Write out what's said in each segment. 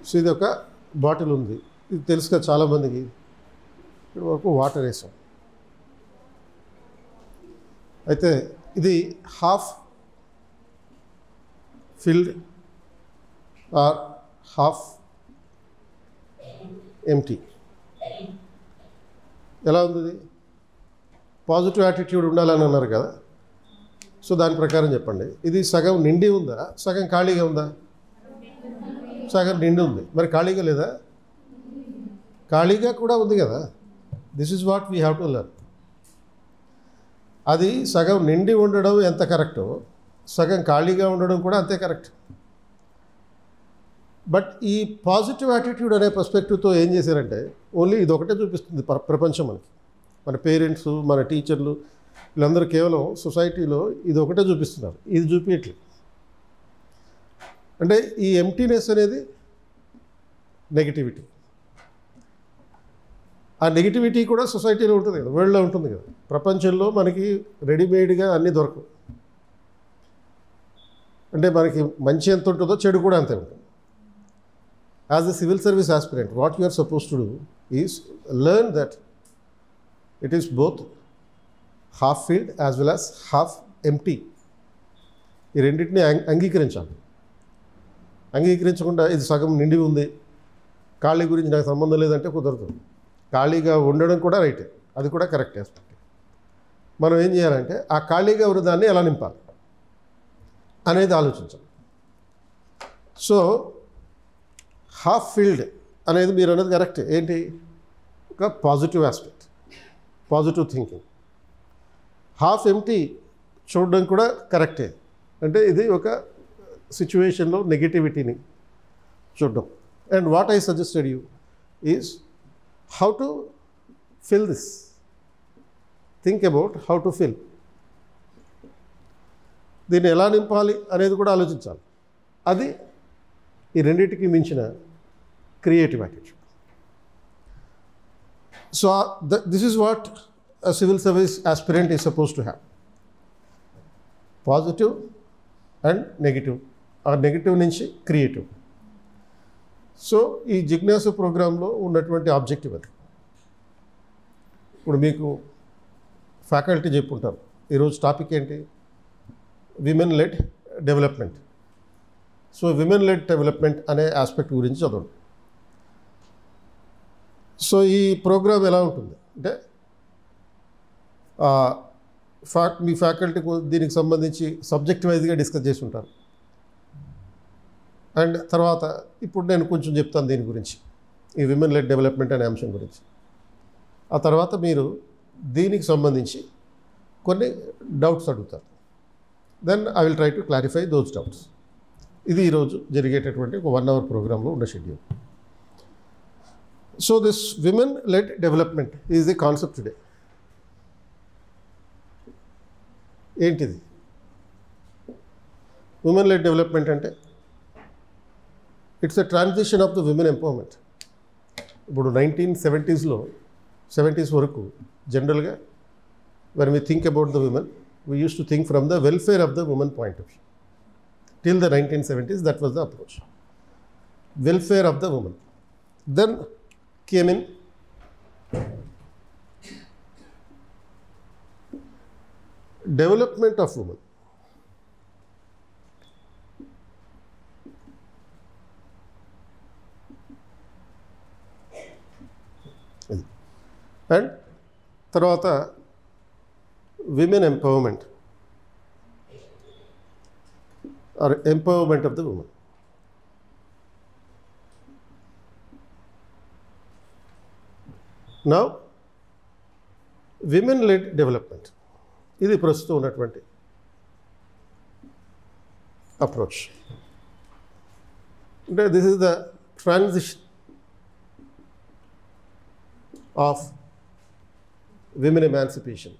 So ఇది ఒక bottle ఉంది, ఇది తెలుసు కదా చాలామందికి. ఇక్కడ వరకు వాటర్ వేసాం. అయితే ఇది half filled or half empty. ఎలా ఉంది ఇది? పాజిటివ్ యాటిట్యూడ్ ఉండాలని అన్నారు కదా, సో దాని ప్రకారం చెప్పండి. ఇది సగం నిండి ఉందా, సగం ఖాళీగా ఉందా? సగం నిండి ఉంది. మరి ఖాళీగా లేదా? ఖాళీగా కూడా ఉంది కదా. This is what we have to learn. అది సగం నిండి ఉండడం ఎంత కరెక్టో, సగం ఖాళీగా ఉండడం కూడా అంతే కరెక్ట్. బట్ ఈ పాజిటివ్ యాటిట్యూడ్ అనే పర్స్పెక్టివ్తో ఏం చేశారంటే, ఓన్లీ ఇది ఒకటే చూపిస్తుంది ప్రపంచం మనకి. మన పేరెంట్స్, మన టీచర్లు, వీళ్ళందరూ కేవలం సొసైటీలో ఇది ఒకటే చూపిస్తున్నారు, ఇది చూపించట్లేదు. అంటే ఈ ఎంప్టీనెస్ అనేది నెగిటివిటీ. ఆ నెగిటివిటీ కూడా సొసైటీలో ఉంటుంది కదా, వరల్డ్లో ఉంటుంది కదా. ప్రపంచంలో మనకి రెడీమేడ్గా అన్నీ దొరకవు. అంటే మనకి మంచి ఎంత ఉంటుందో చెడు కూడా అంతే ఉంటుంది. As a civil service aspirant, what you are suppose to do is learn that it is both half filled as well as half empty. ఈ రెండింటిని అంగీకరించాలి. అంగీకరించకుండా ఇది సగం నిండి ఉంది, ఖాళీ గురించి నాకు సంబంధం లేదంటే కుదరదు. ఖాళీగా ఉండడం కూడా రైటే, అది కూడా కరెక్ట్ ఆస్పెక్ట్. మనం ఏం చేయాలంటే ఆ ఖాళీగా ఉన్న దాన్ని ఎలా నింపాలి అనేది ఆలోచించాలి. సో హాఫ్ ఫిల్డ్ అనేది మీరు అనేది కరెక్ట్. ఏంటి? ఒక positive aspect, positive thinking. Half empty చూడడం కూడా కరెక్టే. అంటే ఇది ఒక సిచ్యువేషన్లో నెగిటివిటీని చూడడం. And what I suggested you is how to fill this. Think about how to fill. దీన్ని ఎలా నింపాలి అనేది కూడా ఆలోచించాలి. అది ఈ రెండింటికి మించిన creative attitude. So this is what a civil service aspirant is supposed to have. Positive and negative, ఆ నెగిటివ్ నుంచి క్రియేటివ్. సో ఈ జిజ్ఞాసు ప్రోగ్రాంలో ఉన్నటువంటి ఆబ్జెక్టివ్ అది. ఇప్పుడు మీకు ఫ్యాకల్టీ చెప్పుంటారు, ఈరోజు టాపిక్ ఏంటి? Women led development. So women led development అనే ఆస్పెక్ట్ గురించి చదవండి. సో ఈ ప్రోగ్రామ్ ఎలా ఉంటుంది అంటే, మీ ఫ్యాకల్టీ దీనికి సంబంధించి సబ్జెక్ట్ వైజ్గా డిస్కస్ చేసి ఉంటారు. అండ్ తర్వాత ఇప్పుడు నేను కొంచెం చెప్తాను దీని గురించి, ఈ విమెన్ లెడ్ డెవలప్మెంట్ అనే అంశం గురించి. ఆ తర్వాత మీరు దీనికి సంబంధించి కొన్ని డౌట్స్ అడుగుతారు. Then I will try to clarify those doubts. ఇది ఈరోజు జరిగేటటువంటి ఒక 1 అవర్ ప్రోగ్రాంలో ఉన్న schedule. So this women led development is the concept today. ఏంటిది విమెన్ లెడ్ డెవలప్మెంట్ అంటే? It's a transition of the women empowerment. ఇప్పుడు 1970s వరకు జనరల్గా when we think about the women, we use to think from the welfare of the women point of view. Till the 1970s that was the approach. Welfare of the woman. Then came in development of woman. And తర్వాత women empowerment or empowerment of the woman. Now women led development, ఇది ప్రస్తుతం ఉన్నటువంటి approach. అంటే this is the transition of women emancipation.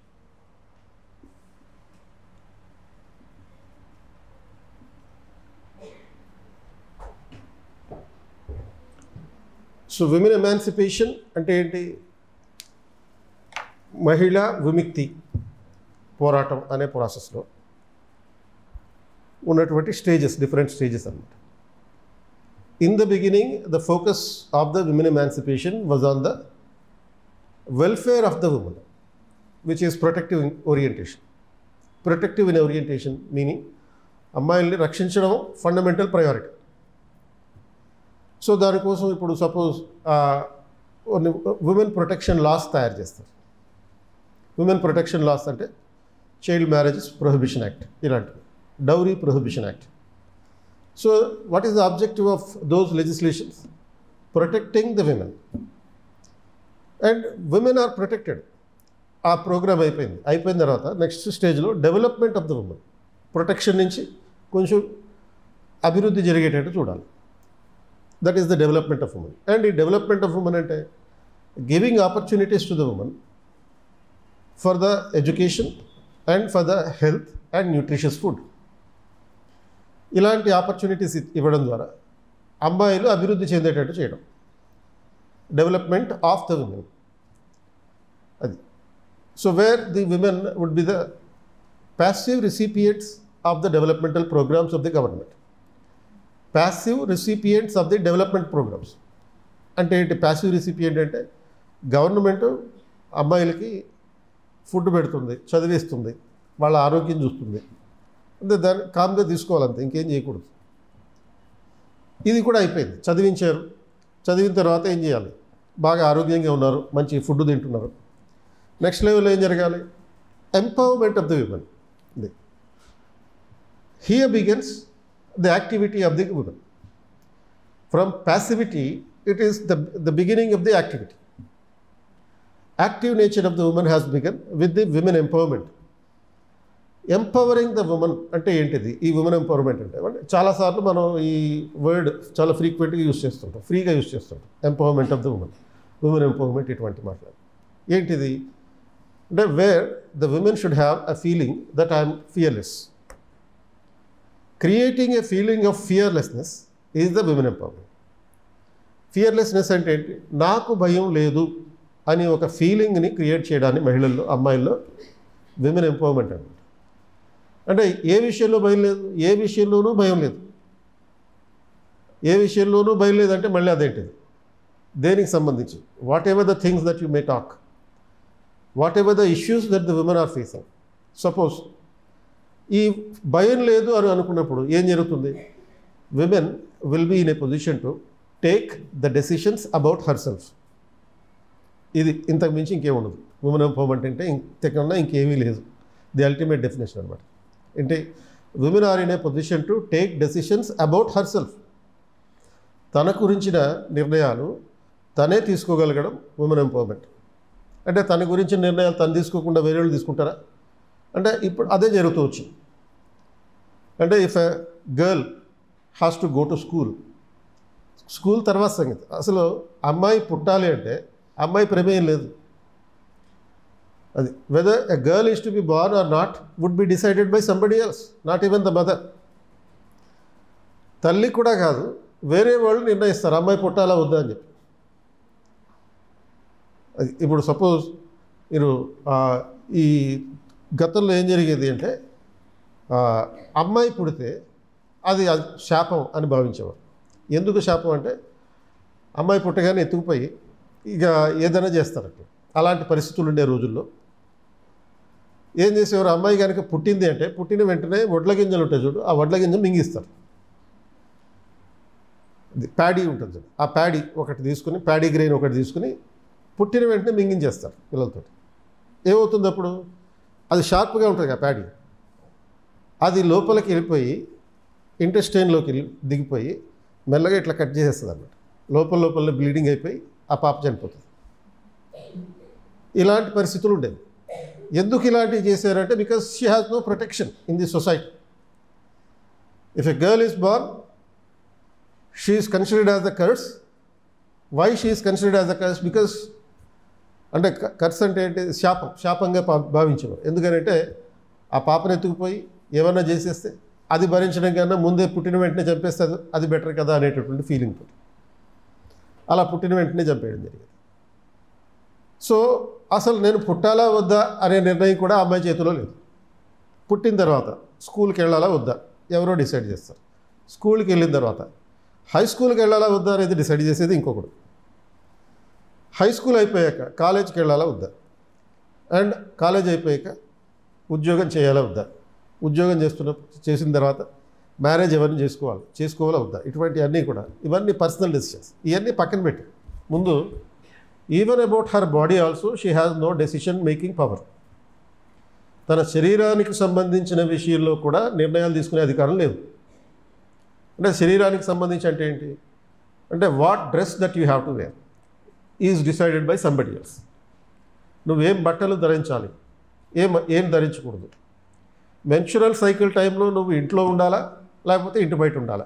So women emancipation అంటే ఏంటి? మహిళా విముక్తి పోరాటం అనే ప్రాసెస్లో ఉన్నటువంటి స్టేజెస్, డిఫరెంట్ స్టేజెస్ అన్నమాట. In the beginning, the focus of the women emancipation was on the welfare of the woman, which is protective in orientation. Protective in orientation meaning అమ్మాయిల్ని రక్షించడం ఫండమెంటల్ ప్రయారిటీ. సో దానికోసం ఇప్పుడు suppose women protection laws తయారు చేస్తారు. Women protection laws అంటే child marriages prohibition act ఇలాంటివి, dowry prohibition act. So what is the objective of those legislations? Protecting the women, and women are protected. ఆ program అయిపోయిన తర్వాత next స్టేజ్లో development of the women. ప్రొటెక్షన్ నుంచి కొంచెం అభివృద్ధి జరిగేటట్టు చూడాలి. That is the development of women. And ఈ డెవలప్మెంట్ ఆఫ్ ఉమెన్ అంటే giving opportunities to the women for the education and for the health and nutritious food. ఇలాంటి ఆపర్చునిటీస్ ఇవ్వడం ద్వారా అమ్మాయిలు అభివృద్ధి చెందేటట్టు చేయడం, డెవలప్మెంట్ ఆఫ్ ద ఉమెన్ అది. So where the women would be the passive recipients of the developmental programs of the government. Passive recipients of the development programs. అంటే passive recipient అంటే గవర్నమెంట్ అమ్మాయిలకి ఫుడ్ పెడుతుంది, చదివిస్తుంది, వాళ్ళ ఆరోగ్యం చూస్తుంది, అంటే దాన్ని కామ్గా తీసుకోవాలంతే, ఇంకేం చేయకూడదు. ఇది కూడా అయిపోయింది. చదివించారు, చదివిన తర్వాత ఏం చేయాలి? బాగా ఆరోగ్యంగా ఉన్నారు, మంచి ఫుడ్ తింటున్నారు. నెక్స్ట్ లెవెల్లో ఏం జరగాలి? Empowerment of the women. Here begins the activity of the women. From passivity, it is the beginning of the activity. Active nature of the woman has begun with the women empowerment. Empowering the woman అంటే ఏంటిది? ఈ women empowerment అంటే చాలాసార్లు మనం ఈ word చాలా ఫ్రీక్వెంట్గా use చేస్తుంటాం, ఫ్రీగా యూజ్ చేస్తుంటాం. Empowerment of the women empowerment ఇటువంటి మాట్లాడు. ఏంటిది అంటే wear the women should have a feeling that I am fearless. Creating a feeling of fearlessness is the women empowerment. Fearlessness అంటే ఏంటి? నాకు భయం లేదు అని ఒక ఫీలింగ్ని క్రియేట్ చేయడాన్ని మహిళల్లో, అమ్మాయిల్లో విమెన్ ఎంపవర్మెంట్ అనమాట. అంటే ఏ విషయంలో భయం లేదు? ఏ విషయంలోనూ భయం లేదు. ఏ విషయంలోనూ భయం లేదంటే మళ్ళీ అదేంటిది? దేనికి సంబంధించి? Whatever the things that you may talk, whatever the issues that the women are facing. Suppose ఈ భయం లేదు అని అనుకున్నప్పుడు ఏం జరుగుతుంది? Women will be in a position to take the decisions about herself. ఇది ఇంతకు మించి ఇంకేముండదు. ఉమెన్ ఎంపవర్మెంట్ అంటే ఇంతకన్నా ఇంకేమీ లేదు. ది అల్టిమేట్ డెఫినేషన్ అనమాట. అంటే women are in a position to take decisions about herself. తన గురించిన నిర్ణయాలు తనే తీసుకోగలగడం ఉమెన్ ఎంపవర్మెంట్. అంటే తన గురించిన నిర్ణయాలు తను తీసుకోకుండా వేరే వాళ్ళు తీసుకుంటారా? అంటే ఇప్పుడు అదే జరుగుతూ వచ్చింది. అంటే if a girl has to go to school తర్వాత సంగతి. అసలు అమ్మాయి పుట్టాలి అంటే అమ్మాయి ప్రమేయం లేదు. అది whether a girl is to be born or not would be decided by somebody else, not even the mother. తల్లి కూడా కాదు, వేరే వాళ్ళు నిర్ణయిస్తారు అమ్మాయి పుట్టాలా వద్దా అని చెప్పి. అది ఇప్పుడు సపోజ్ మీరు ఈ గతంలో ఏం జరిగేది అంటే అమ్మాయి పుడితే అది శాపం అని భావించేవారు. ఎందుకు శాపం అంటే అమ్మాయి పుట్టగానే ఎత్తుకుపోయి ఇక ఏదైనా చేస్తారట. అలాంటి పరిస్థితులు ఉండే రోజుల్లో ఏం చేసేవారు? అమ్మాయి కనుక పుట్టింది అంటే పుట్టిన వెంటనే వడ్ల గింజలు ఉంటాయి చూడు, ఆ వడ్ల గింజలు మింగిస్తారు. ప్యాడీ ఉంటుంది, ఆ ప్యాడీ ఒకటి తీసుకుని, ప్యాడీ గ్రెయిన్ ఒకటి తీసుకుని పుట్టిన వెంటనే మింగించేస్తారు పిల్లలతో. ఏమవుతుంది అప్పుడు? అది షార్ప్గా ఉంటుంది ఆ ప్యాడీ, అది లోపలికి వెళ్ళిపోయి ఇంటెస్టైన్లోకి దిగిపోయి మెల్లగా ఇట్లా కట్ చేసేస్తుంది అన్నమాట. లోపల బ్లీడింగ్ అయిపోయి ఆ పాప చనిపోతుంది. ఇలాంటి పరిస్థితులు ఉండేవి. ఎందుకు ఇలాంటివి చేశారంటే because she has no protection in the society. If a girl is born, she is considered as the curse. Why she is considered as the curse? Because అంటే కర్స్ అంటే ఏంటి? శాపంగా భావించేవారు. ఎందుకంటే ఆ పాపను ఎత్తుకుపోయి ఏమన్నా చేసేస్తే అది భరించడం కన్నా ముందే పుట్టిన వెంటనే చంపేస్తే అది బెటర్ కదా అనేటటువంటి ఫీలింగ్ తోటి అలా పుట్టిన వెంటనే చంపేయడం జరిగింది. సో అసలు నేను పుట్టాలా వద్దా అనే నిర్ణయం కూడా అమ్మాయి చేతిలో లేదు. పుట్టిన తర్వాత స్కూల్కి వెళ్ళాలా వద్దా ఎవరో డిసైడ్ చేస్తారు. స్కూల్కి వెళ్ళిన తర్వాత హై స్కూల్కి వెళ్ళాలా వద్దా అనేది డిసైడ్ చేసేది ఇంకొకడు. హై స్కూల్ అయిపోయాక కాలేజ్కి వెళ్ళాలా వద్దా, అండ్ కాలేజ్ అయిపోయాక ఉద్యోగం చేయాలా వద్దా, ఉద్యోగం చేసిన తర్వాత మ్యారేజ్ ఎవరిని చేసుకోవాలా వద్దా, ఇటువంటివన్నీ కూడా ఇవన్నీ పర్సనల్ డెసిషన్స్. ఇవన్నీ పక్కన పెట్టి ముందు even about her body also she has no decision making power. తన శరీరానికి సంబంధించిన విషయంలో కూడా నిర్ణయాలు తీసుకునే అధికారం లేదు. అంటే శరీరానికి సంబంధించి అంటే ఏంటి అంటే what dress that you have to wear is decided by somebody else. నువ్వేం బట్టలు ధరించాలి, ఏం ధరించకూడదు, మెన్చురల్ సైకిల్ టైంలో నువ్వు ఇంట్లో ఉండాలా లేకపోతే ఇంటి బయట ఉండాలా,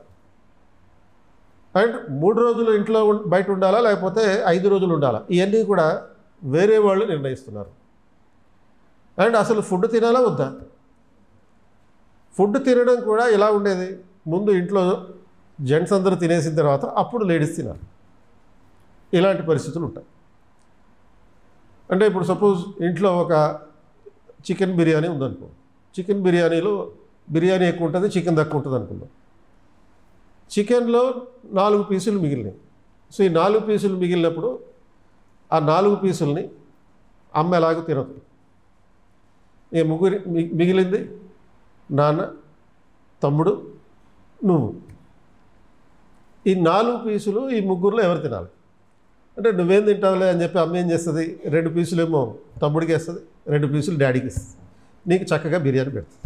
అండ్ 3 రోజులు ఇంట్లో బయట ఉండాలా లేకపోతే 5 రోజులు ఉండాలా, ఇవన్నీ కూడా వేరే వాళ్ళు నిర్ణయిస్తున్నారు. అండ్ అసలు ఫుడ్ తినాలా వద్దా, ఫుడ్ తినడం కూడా ఎలా ఉండేది, ముందు ఇంట్లో జెంట్స్ అందరూ తినేసిన తర్వాత అప్పుడు లేడీస్ తినాలి. ఇలాంటి పరిస్థితులు ఉంటాయి. అంటే ఇప్పుడు సపోజ్ ఇంట్లో ఒక చికెన్ బిర్యానీ ఉందనుకో, చికెన్ బిర్యానీలో బిర్యానీ ఎక్కువ ఉంటుంది, చికెన్ తక్కువ ఉంటుంది అనుకుందాం. చికెన్లో 4 పీసులు మిగిలినాయి. సో ఈ 4 పీసులు మిగిలినప్పుడు ఆ 4 పీసుల్ని అమ్మ ఎలాగో తినదు. ఈ ముగ్గురు మిగిలింది నాన్న, తమ్ముడు, నువ్వు. ఈ 4 పీసులు ఈ ముగ్గురులో ఎవరు తినాలి అంటే నువ్వేం తింటావులే అని చెప్పి అమ్మ ఏం చేస్తుంది, 2 పీసులు ఏమో తమ్ముడికి వేస్తుంది, 2 పీసులు డాడీకి ఇస్తుంది, నీకు చక్కగా బిర్యానీ పెడుతుంది.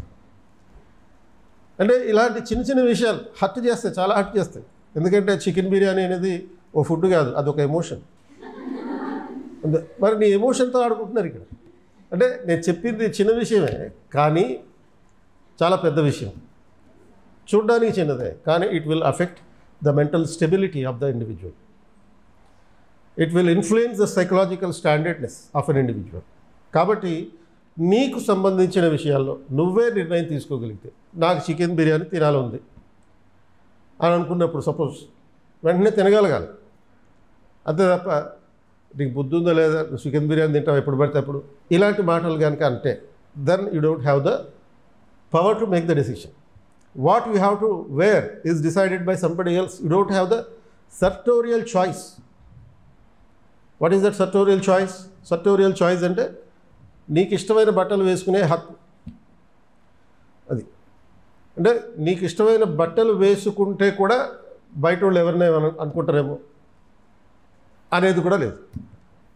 అంటే ఇలాంటి చిన్న చిన్న విషయాలు హర్ట్ చేస్తాయి, చాలా హర్ట్ చేస్తాయి. ఎందుకంటే చికెన్ బిర్యానీ అనేది ఓ ఫుడ్ కాదు, అదొక ఎమోషన్. మరి నీ ఎమోషన్తో ఆడుకుంటున్నారు ఇక్కడ. అంటే నేను చెప్పింది చిన్న విషయమే కానీ చాలా పెద్ద విషయం. చూడ్డానికి చిన్నదే కానీ it will affect the mental stability of the individual. It will influence the psychological standardness of an individual. కాబట్టి నీకు సంబంధించిన విషయాల్లో నువ్వే నిర్ణయం తీసుకోగలిగితే, నాకు చికెన్ బిర్యానీ తినాలి ఉంది అని అనుకున్నప్పుడు సపోజ్ వెంటనే తినగలగాలి. అంతే తప్ప నీకు బుద్ధి ఉందా లేదా, చికెన్ బిర్యానీ తింటావు ఎప్పుడు పడితే అప్పుడు, ఇలాంటి మాటలు కనుక అంటే then you don't have the power to make the decision. What you have to wear is decided by somebody else. You don't have the sartorial choice. What is that sartorial choice? Sartorial choice అంటే నీకు ఇష్టమైన బట్టలు వేసుకునే హక్కు. అది అంటే నీకు ఇష్టమైన బట్టలు వేసుకుంటే కూడా బయట వాళ్ళు ఎవరినై అనుకుంటారేమో అనేది కూడా లేదు.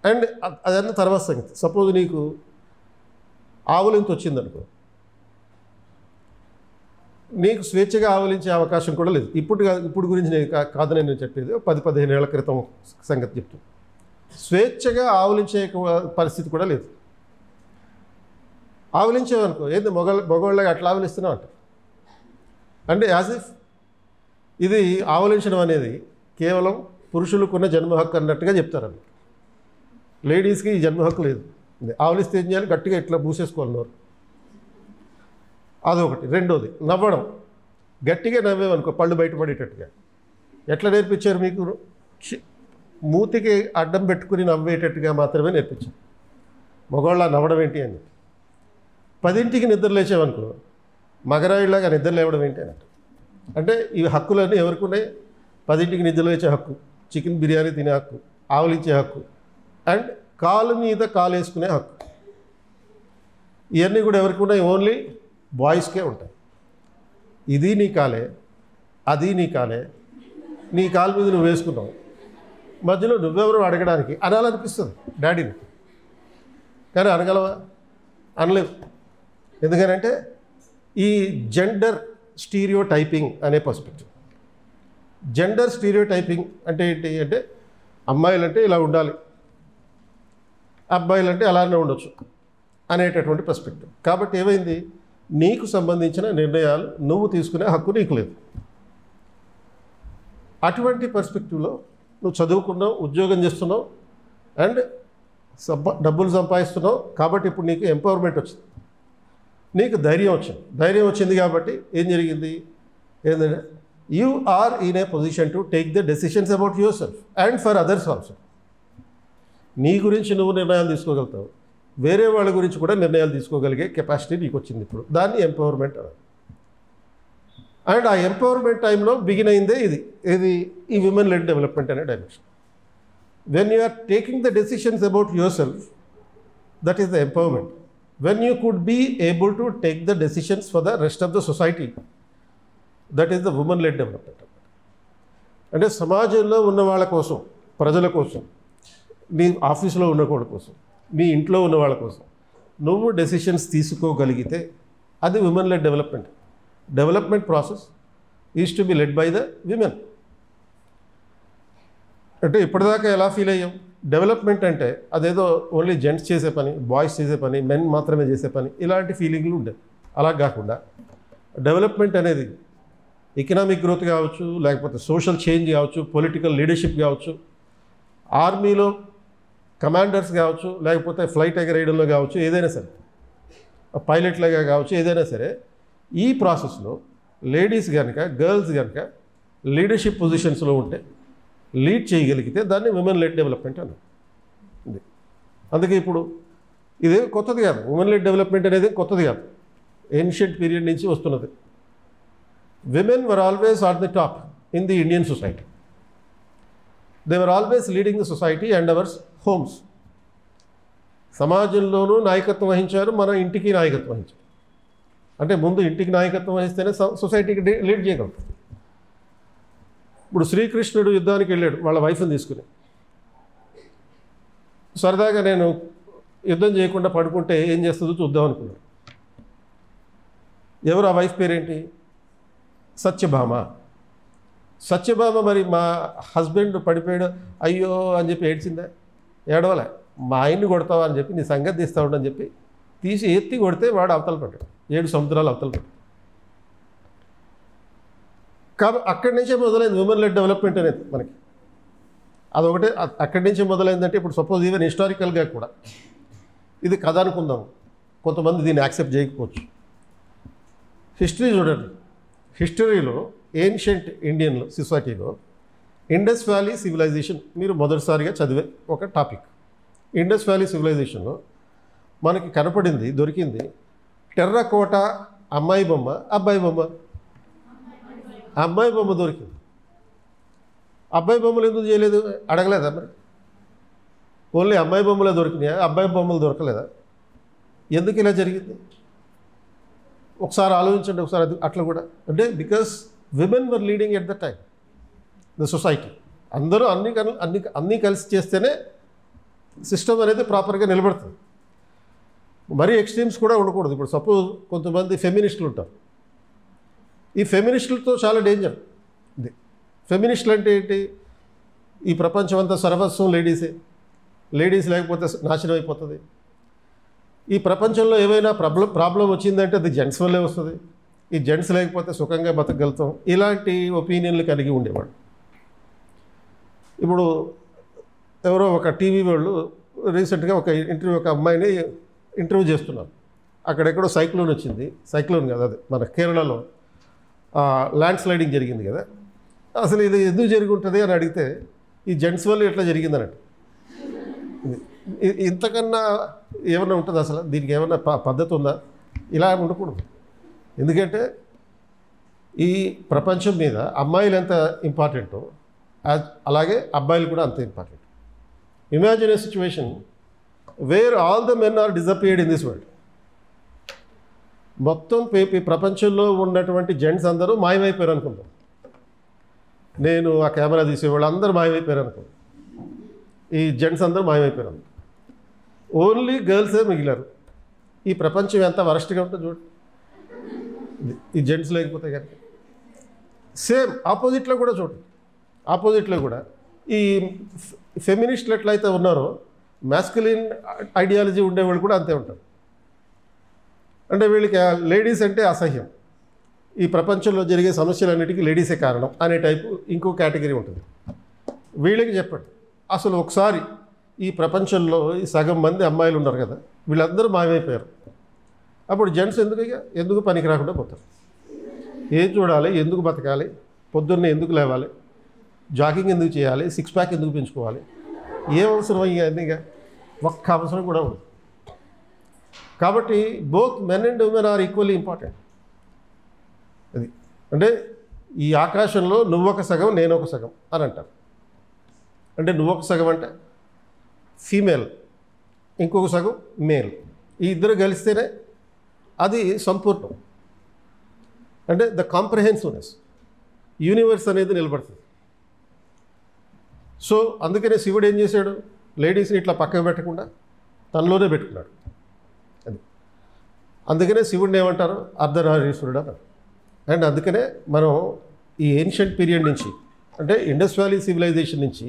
అండ్ అదన్నా తర్వాత సంగతి. సపోజ్ నీకు ఆవులింత వచ్చిందనుకో, నీకు స్వేచ్ఛగా ఆవలించే అవకాశం కూడా లేదు. ఇప్పుడు గురించి నేను కాదు నేను చెప్పేది, 10-15 ఏళ్ల క్రితం సంగతి చెప్తాను. స్వేచ్ఛగా ఆవలించే పరిస్థితి కూడా లేదు. ఆవలించేవనుకో, ఏంది మగవాళ్ళగా అట్లా ఆవలిస్తున్నావు అంట. అంటే యాజ్ ఇఫ్ ఇది ఆవలించడం అనేది కేవలం పురుషులకున్న జన్మ హక్కు అన్నట్టుగా చెప్తారని. లేడీస్కి ఈ జన్మ హక్కు లేదు. ఆవలిస్తే ఏం చేయాలి, గట్టిగా ఇట్లా పూసేసుకోవాలి నోరు. అదొకటి. రెండోది నవ్వడం. గట్టిగా నవ్వేవనుకో పళ్ళు బయటపడేటట్టుగా. ఎట్లా నేర్పించారు మీకు? మూతికి అడ్డం పెట్టుకుని నవ్వేటట్టుగా మాత్రమే నేర్పించారు. మగవాళ్ళ నవ్వడం ఏంటి అని. 10ంటికి నిద్ర లేచేవనుకో మగరాయిలాగా నిద్ర లేవడం ఏంటి అని. అంటే ఈ హక్కులన్నీ ఎవరికి ఉన్నాయి? 10ంటికి నిద్ర లేచే హక్కు, చికెన్ బిర్యానీ తినే హక్కు, ఆవలించే హక్కు, అండ్ కాలు మీద కాలు వేసుకునే హక్కు. ఇవన్నీ కూడా ఎవరికి ఉన్నాయి? ఓన్లీ బాయ్స్కే ఉంటాయి. ఇది నీ కాలే, అది నీ కాలే, నీ కాలు మీద నువ్వు వేసుకున్నావు, మధ్యలో నువ్వెవరు అడగడానికి అనాలనిపిస్తుంది డాడీని. కానీ అనగలవా? అనలేవు. ఎందుకనంటే ఈ జెండర్ స్టీరియో టైపింగ్ అనే పర్స్పెక్టివ్. జెండర్ స్టీరియో టైపింగ్ అంటే ఏంటి అంటే అమ్మాయిలంటే ఇలా ఉండాలి, అబ్బాయిలంటే అలానే ఉండొచ్చు అనేటటువంటి పర్స్పెక్టివ్. కాబట్టి ఏమైంది, నీకు సంబంధించిన నిర్ణయాలు నువ్వు తీసుకునే హక్కు నీకు లేదు. అటువంటి పర్స్పెక్టివ్లో నువ్వు చదువుకున్నావు, ఉద్యోగం చేస్తున్నావు, అండ్ డబ్బులు సంపాదిస్తున్నావు. కాబట్టి ఇప్పుడు నీకు ఎంపవర్మెంట్ వచ్చింది, నీకు ధైర్యం వచ్చింది. ధైర్యం వచ్చింది కాబట్టి ఏం జరిగింది ఏంటంటే you are in a position to take the decisions about yourself and for others also. నీ గురించి నువ్వు నిర్ణయాలు తీసుకోగలుగుతావు, వేరే వాళ్ళ గురించి కూడా నిర్ణయాలు తీసుకోగలిగే కెపాసిటీ నీకు వచ్చింది. ఇప్పుడు దాన్ని ఎంపవర్మెంట్ అన్నారు. అండ్ ఆ ఎంపవర్మెంట్ టైంలో బిగిన్ అయిందే ఇది ఈ విమెన్ లెడ్ డెవలప్మెంట్ అనే dimension. When you are taking the decisions about yourself, that is the empowerment. When you could be able to take the decisions for the rest of the society, that is the women led development. అంటే సమాజంలో ఉన్న వాళ్ళ కోసం, ప్రజల కోసం, నీ ఆఫీసులో ఉన్న వాళ్ళ కోసం, నీ ఇంట్లో ఉన్న వాళ్ళ కోసం నువ్వు డెసిషన్స్ తీసుకోగలిగితే అది women led development. Development process is to B led by the women. అంటే ఇప్పటిదాకా ఎలా ఫీల్ అయ్యాం, డెవలప్మెంట్ అంటే అదేదో ఓన్లీ జెంట్స్ చేసే పని, బాయ్స్ చేసే పని, మెన్ మాత్రమే చేసే పని, ఇలాంటి ఫీలింగ్లు ఉండేవి. అలా కాకుండా డెవలప్మెంట్ అనేది ఎకనామిక్ గ్రోత్ కావచ్చు, లేకపోతే సోషల్ చేంజ్ కావచ్చు, పొలిటికల్ లీడర్షిప్ కావచ్చు, ఆర్మీలో కమాండర్స్ కావచ్చు, లేకపోతే ఫ్లైట్ ఎగరేయడంలో కావచ్చు, ఏదైనా సరే పైలట్లాగా కావచ్చు, ఏదైనా సరే ఈ ప్రాసెస్లో లేడీస్ కనుక, గర్ల్స్ కనుక లీడర్షిప్ పొజిషన్స్లో ఉంటే, లీడ్ చేయగలిగితే దాన్ని ఉమెన్ లెడ్ డెవలప్మెంట్ అన్నారు. అందుకే ఇప్పుడు ఇదే కొత్తది కాదు, ఉమెన్ లెడ్ డెవలప్మెంట్ అనేది కొత్తది కాదు, ఏన్షియంట్ పీరియడ్ నుంచి వస్తున్నది. Women were always at the top in the Indian society. They were always leading the society and ours homes. సమాజంలోనూ నాయకత్వం వహించారు, మన ఇంటికి నాయకత్వం వహించారు. అంటే ముందు ఇంటికి నాయకత్వం వహిస్తేనే సొసైటీకి లీడ్ చేయగలుగుతాం. ఇప్పుడు శ్రీకృష్ణుడు యుద్ధానికి వెళ్ళాడు వాళ్ళ వైఫ్ని తీసుకుని. సరదాగా నేను యుద్ధం చేయకుండా పడుకుంటే ఏం చేస్తుందో చూద్దాం అనుకున్నాను. ఎవరు ఆ వైఫ్ పేరేంటి? సత్యభామ. సత్యభామ మరి మా హస్బెండ్ పడిపోయాడు అయ్యో అని చెప్పి ఏడ్చిందా? ఏడవలే. మా ఆయన్ని కొడతావా అని చెప్పి, నీ సంగతి తీస్తావు అని చెప్పి తీసి ఎత్తి కొడితే వాడు అవతల పడ్డాడు, 7 సముద్రాలు అవతల పడ్డాడు. కాబట్టి అక్కడి నుంచే మొదలైంది ఉమెన్ లెడ్ డెవలప్మెంట్ అనేది మనకి. అదొకటే అక్కడి నుంచే మొదలైందంటే ఇప్పుడు సపోజ్ ఈవెన్ హిస్టారికల్గా కూడా ఇది కథ అనుకుందాం, కొంతమంది దీన్ని యాక్సెప్ట్ చేయకపోవచ్చు. హిస్టరీ చూడండి, హిస్టరీలో ఏన్షియంట్ ఇండియన్ సొసైటీలో ఇండస్ వ్యాలీ సివిలైజేషన్ మీరు మొదటిసారిగా చదివే ఒక టాపిక్. ఇండస్ వ్యాలీ సివిలైజేషన్లో మనకి కనపడింది, దొరికింది టెర్రకోటా అమ్మాయి బొమ్మ, అబ్బాయి బొమ్మ. అమ్మాయి బొమ్మ దొరికింది. అబ్బాయి బొమ్మలు ఎందుకు చేయలేదు అడగలేదా మరి? ఓన్లీ అమ్మాయి బొమ్మలే దొరికినాయా, అబ్బాయి బొమ్మలు దొరకలేదా? ఎందుకు ఇలా జరిగింది ఒకసారి ఆలోచించండి. ఒకసారి అట్లా కూడా అంటే because women were leading at the time the society. అందరూ అన్నీ కలిసి చేస్తేనే సిస్టమ్ అనేది ప్రాపర్గా నిలబడుతుంది. మరీ ఎక్స్ట్రీమ్స్ కూడా ఉండకూడదు. ఇప్పుడు సపోజ్ కొంతమంది ఫెమినిస్టులు ఉంటారు. ఈ ఫెమినిస్టులతో చాలా డేంజర్ ఇది. ఫెమినిస్టులు అంటే ఏంటి? ఈ ప్రపంచం అంతా సర్వస్వం లేడీసే, లేడీస్ లేకపోతే నాశనం అయిపోతుంది. ఈ ప్రపంచంలో ఏమైనా ప్రాబ్లం వచ్చిందంటే అది జెంట్స్ వల్లే వస్తుంది, ఈ జెంట్స్ లేకపోతే సుఖంగా బతకగలుగుతాం, ఇలాంటి ఒపీనియన్లు కలిగి ఉండేవాడు. ఇప్పుడు ఎవరో ఒక టీవీ వాళ్ళు రీసెంట్గా ఒక అమ్మాయిని ఇంటర్వ్యూ చేస్తున్నారు. అక్కడెక్కడో సైక్లోన్ వచ్చింది, సైక్లోన్ కదా అది మన కేరళలో ల్యాండ్ స్లైడింగ్ జరిగింది కదా. అసలు ఇది ఎందుకు జరిగి ఉంటుంది అని అడిగితే ఈ జెంట్స్ వల్ల ఎట్లా జరిగింది అన్నట్టు. ఇంతకన్నా ఏమన్నా ఉంటుంది అసలు? దీనికి ఏమన్నా పద్ధతి ఉందా? ఇలా ఉండకూడదు. ఎందుకంటే ఈ ప్రపంచం మీద అమ్మాయిలు ఎంత ఇంపార్టెంటో అలాగే అబ్బాయిలు కూడా అంత important. Imagine a situation where all the men are disappeared in this world. మొత్తం ప్రపంచంలో ఉన్నటువంటి జెంట్స్ అందరూ మాయమైపోయారు అనుకుంటాం. నేను ఆ కెమెరా తీసేవాళ్ళు అందరూ మాయమైపోయారు అనుకుంటాం. ఈ జెంట్స్ అందరూ మాయమైపోయారు అనుకుంటాం. ఓన్లీ గర్ల్సే మిగిలారు. ఈ ప్రపంచం ఎంత వరస్ట్గా ఉంటుందో చూడండి ఈ జెంట్స్ లేకపోతే కనుక. సేమ్ ఆపోజిట్లో కూడా చూడండి, ఆపోజిట్లో కూడా ఈ ఫెమినిస్టులు ఎట్లయితే ఉన్నారో మ్యాస్కులిన్ ఐడియాలజీ ఉండేవాళ్ళు కూడా అంతే ఉంటారు. అంటే వీళ్ళకి లేడీస్ అంటే అసహ్యం, ఈ ప్రపంచంలో జరిగే సమస్యలన్నిటికీ లేడీసే కారణం అనే టైపు ఇంకో కేటగిరీ ఉంటుంది. వీళ్ళకి చెప్పండి అసలు ఒకసారి ఈ ప్రపంచంలో ఈ సగం మంది అమ్మాయిలు ఉన్నారు కదా, వీళ్ళందరూ మాయమైపోయారు. అప్పుడు జెంట్స్ ఎందుకు పనికి రాకుండా పోతారు. ఏం చూడాలి, ఎందుకు బతకాలి, పొద్దున్నే ఎందుకు లేవాలి, జాగింగ్ ఎందుకు చేయాలి, 6 ప్యాక్ ఎందుకు పెంచుకోవాలి, ఏం అవసరం ఇవన్నీగా ఒక్క అవసరం కూడా ఉండదు. కాబట్టి both men and women are equally important. అది అంటే ఈ ఆకాశంలో నువ్వొక సగం నేనొక సగం అని అంటారు. అంటే నువ్వొక సగం అంటే ఫీమేల్, ఇంకొక సగం మేల్, ఈ ఇద్దరు కలిస్తేనే అది సంపూర్ణం. అంటే ద కాంప్రహెన్సివ్నెస్, యూనివర్స్ అనేది నిలబడుతుంది. సో అందుకనే శివుడు ఏం చేశాడు, లేడీస్ని ఇట్లా పక్కకు పెట్టకుండా తనలోనే పెట్టుకున్నాడు. అది అందుకనే శివుడిని ఏమంటారు, అర్ధనారీశ్వరుడు అన్నారు. అండ్ అందుకనే మనం ఈ ఏన్షియంట్ పీరియడ్ నుంచి, అంటే ఇండస్ వ్యాలీ సివిలైజేషన్ నుంచి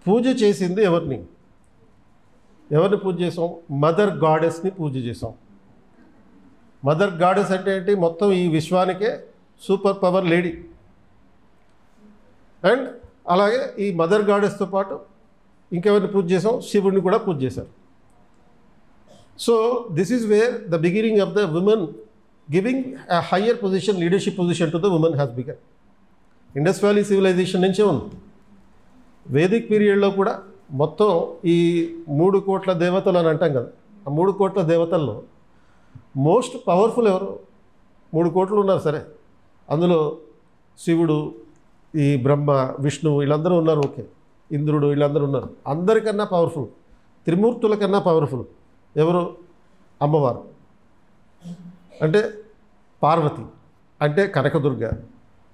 పూజ చేసింది ఎవరిని పూజ చేసాం? మదర్ గాడెస్ని పూజ చేసాం. మదర్ గాడెస్ అంటే ఏంటి? మొత్తం ఈ విశ్వానికే సూపర్ పవర్ లేడీ. అండ్ అలాగే ఈ మదర్ గాడెస్తో పాటు ఇంకెవరిని పూజ చేసాం? శివుడిని కూడా పూజ చేశారు. So this is where the beginning of the women giving a higher position, leadership position to the woman has begun. Indus valley civilization నుంచే ఉంది. వేదిక్ పీరియడ్లో కూడా మొత్తం ఈ 3 కోట్ల దేవతలు అని అంటాం కదా, ఆ 3 కోట్ల దేవతల్లో మోస్ట్ పవర్ఫుల్ ఎవరు? 3 కోట్లు ఉన్నారు సరే, అందులో శివుడు, ఈ బ్రహ్మ, విష్ణువు వీళ్ళందరూ ఉన్నారు, ఓకే, ఇంద్రుడు వీళ్ళందరూ ఉన్నారు. అందరికన్నా పవర్ఫుల్, త్రిమూర్తుల కన్నా పవర్ఫుల్ ఎవరు? అమ్మవారు. అంటే పార్వతి, అంటే కనకదుర్గ,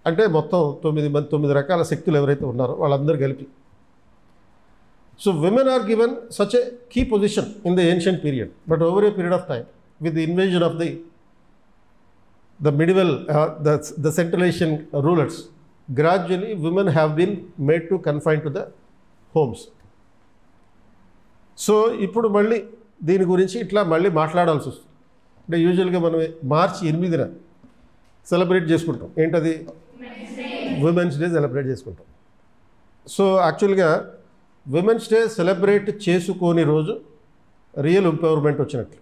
అంటే మొత్తం 9 రకాల శక్తులు ఎవరైతే ఉన్నారో వాళ్ళందరూ కలిపి. So women are given such a key position in the ancient period, but over a period of time with the invasion of the medieval the central Asian rulers, gradually women have been made to confine to the homes. So ఇప్పుడు మళ్ళీ దీని గురించి ఇట్లా మళ్ళీ మాట్లాడాల్సి వస్తుంది. అంటే యూజువల్గా మనం మార్చి 8న సెలబ్రేట్ చేసుకుంటాం. ఏంటది? ఉమెన్స్ డే సెలబ్రేట్ చేసుకుంటాం. సో యాక్చువల్గా ఉమెన్స్ డే సెలబ్రేట్ చేసుకోని రోజు రియల్ ఎంపవర్మెంట్ వచ్చినట్లు.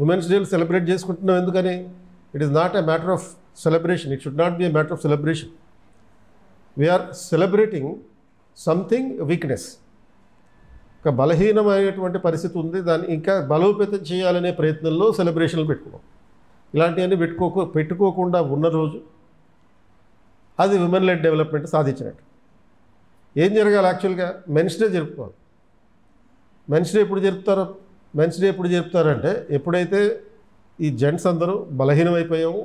ఉమెన్స్ డే సెలబ్రేట్ చేసుకుంటున్నాం ఎందుకని? It is not a matter of celebration, it should not be a matter of celebration. We are celebrating something weakness. ఒక బలహీనమైనటువంటి పరిస్థితి ఉంది, దాన్ని ఇంకా బలోపేతం చేయాలనే ప్రయత్నంలో సెలబ్రేషన్లు పెట్టుకున్నాం. ఇలాంటివన్నీ పెట్టుకోకుండా ఉన్న రోజు అది విమెన్ లెడ్ డెవలప్మెంట్ సాధించినట్టు. ఏం జరగాలి? యాక్చువల్గా మెన్స్ డే జరుపుకోవాలి. మెన్స్ డే ఎప్పుడు జరుపుతారు? మెన్స్ డే ఎప్పుడు జరుపుతారంటే ఎప్పుడైతే ఈ జెంట్స్ అందరూ బలహీనమైపోయాము,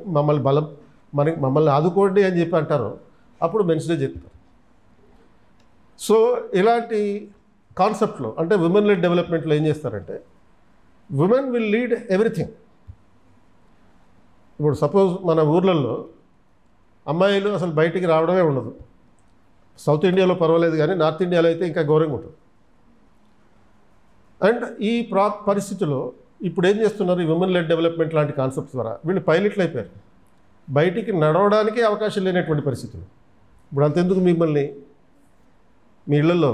మమ్మల్ని ఆదుకోండి అని చెప్పి అంటారో అప్పుడు మెన్స్ డే చెప్తారు. సో ఇలాంటి కాన్సెప్ట్లో, అంటే విమెన్ లెడ్ డెవలప్మెంట్లో ఏం చేస్తారంటే విమెన్ విల్ లీడ్ ఎవ్రీథింగ్. ఇప్పుడు సపోజ్ మన ఊర్లలో అమ్మాయిలు అసలు బయటికి రావడమే ఉండదు. సౌత్ ఇండియాలో పర్వాలేదు, కానీ నార్త్ ఇండియాలో అయితే ఇంకా ఘోరంగా ఉంటుంది. అండ్ ఈ పరిస్థితిలో ఇప్పుడు ఏం చేస్తున్నారు? ఈ విమెన్ లెడ్ డెవలప్మెంట్ లాంటి కాన్సెప్ట్స్ ద్వారా వీళ్ళు పైలట్లు అయిపోయారు. బయటికి నడవడానికి అవకాశం లేనటువంటి పరిస్థితులు. ఇప్పుడు అంతెందుకు, మిమ్మల్ని మీ ఇళ్లలో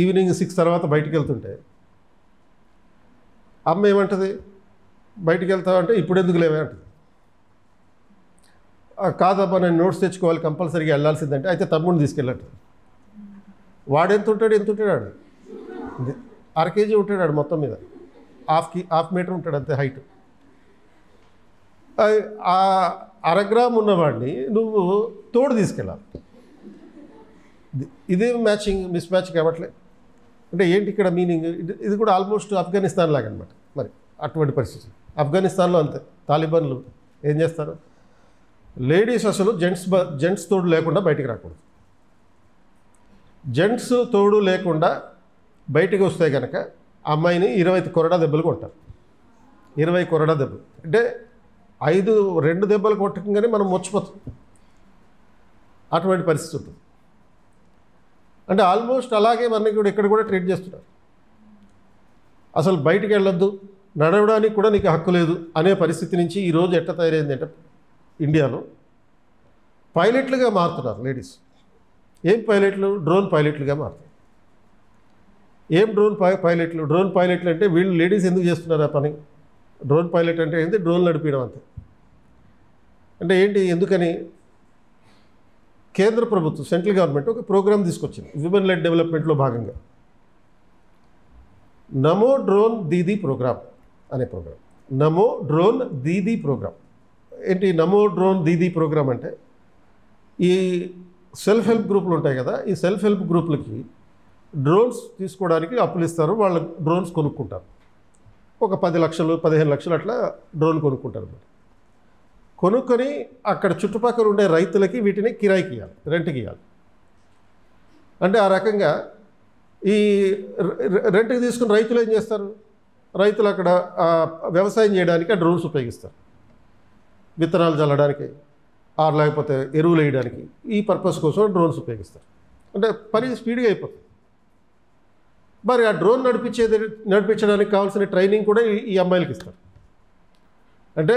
ఈవినింగ్ 6 తర్వాత బయటికి వెళ్తుంటే అమ్మ ఏమంటుంది? బయటికి వెళ్తావంటే ఇప్పుడు ఎందుకు లేవే అంటుంది. కాదబ్బా నేను నోట్స్ తెచ్చుకోవాలి, కంపల్సరీగా వెళ్ళాల్సిందంటే అయితే తమ్ముడిని తీసుకెళ్ళండి. వాడు ఎంత ఉంటాడు? 1/2 kg ఉంటాడు మొత్తం మీద, హాఫ్ మీటర్ ఉంటాడు అంతే హైట్. ఆ 1/2 గ్రామ్ ఉన్నవాడిని నువ్వు తోడు తీసుకెళ్ళాలి. ఇదే మిస్ మ్యాచ్ కావట్లే. అంటే ఏంటి ఇక్కడ మీనింగ్? ఇది కూడా ఆల్మోస్ట్ ఆఫ్ఘనిస్తాన్ లాగా అనమాట. మరి అటువంటి పరిస్థితి ఆఫ్ఘనిస్తాన్లో అంతే. తాలిబాన్లు ఏం చేస్తారు? లేడీస్ అసలు జెంట్స్ తోడు లేకుండా బయటికి రాకూడదు. జెంట్స్ తోడు లేకుండా బయటికి వస్తే కనుక అమ్మాయిని 20 కొరడా దెబ్బలు కొట్టారు. 20 కొరడా దెబ్బలు అంటే 2 దెబ్బలు కొట్టకంగానే మనం మర్చిపోతాం. అటువంటి పరిస్థితి ఉంటుంది. అంటే ఆల్మోస్ట్ అలాగే మనకి కూడా ఇక్కడ కూడా ట్రీట్ చేస్తున్నారు. అసలు బయటికి వెళ్ళొద్దు, నడవడానికి కూడా నీకు హక్కు లేదు అనే పరిస్థితి నుంచి ఈరోజు ఎట్లా తయారైంది అంటే ఇండియాలో పైలట్లుగా మారుతున్నారు లేడీస్. ఏం పైలట్లు? డ్రోన్ పైలట్లుగా మారుతారు. ఏం డ్రోన్ పైలట్లు? డ్రోన్ పైలట్లు అంటే వీళ్ళు లేడీస్ ఎందుకు చేస్తున్నారు ఆ పని? డ్రోన్ పైలట్ అంటే ఏంటి? డ్రోన్ నడిపించడం అంతే. అంటే ఏంటి? ఎందుకని? కేంద్ర ప్రభుత్వం, సెంట్రల్ గవర్నమెంట్ ఒక ప్రోగ్రామ్ తీసుకొచ్చింది విమెన్ లెడ్ డెవలప్మెంట్లో భాగంగా. నమో డ్రోన్ దీదీ ప్రోగ్రామ్ అనే ప్రోగ్రామ్. నమో డ్రోన్ దీదీ ప్రోగ్రామ్. ఏంటి నమో డ్రోన్ దీదీ ప్రోగ్రామ్ అంటే ఈ సెల్ఫ్ హెల్ప్ గ్రూపులు ఉంటాయి కదా, ఈ సెల్ఫ్ హెల్ప్ గ్రూపులకి డ్రోన్స్ తీసుకోవడానికి అప్పులు ఇస్తారు, వాళ్ళు డ్రోన్స్ కొనుక్కుంటారు. ఒక 10 లక్షలు 15 లక్షలు అట్లా డ్రోన్ కొనుక్కుంటారు. కొనుక్కొని అక్కడ చుట్టుపక్కల ఉండే రైతులకి వీటిని కిరాయికి ఇవ్వాలి, రెంట్కి ఇవ్వాలి. అంటే ఆ రకంగా ఈ రెంట్కి తీసుకుని రైతులు ఏం చేస్తారు, రైతులు అక్కడ వ్యవసాయం చేయడానికి ఆ డ్రోన్స్ ఉపయోగిస్తారు. విత్తనాలు చల్లడానికి లేకపోతే ఎరువులు వేయడానికి ఈ పర్పస్ కోసం డ్రోన్స్ ఉపయోగిస్తారు. అంటే పని స్పీడ్గా అయిపోతుంది. మరి ఆ డ్రోన్ నడిపించడానికి కావాల్సిన ట్రైనింగ్ కూడా ఈ అమ్మాయిలకి ఇస్తారు. అంటే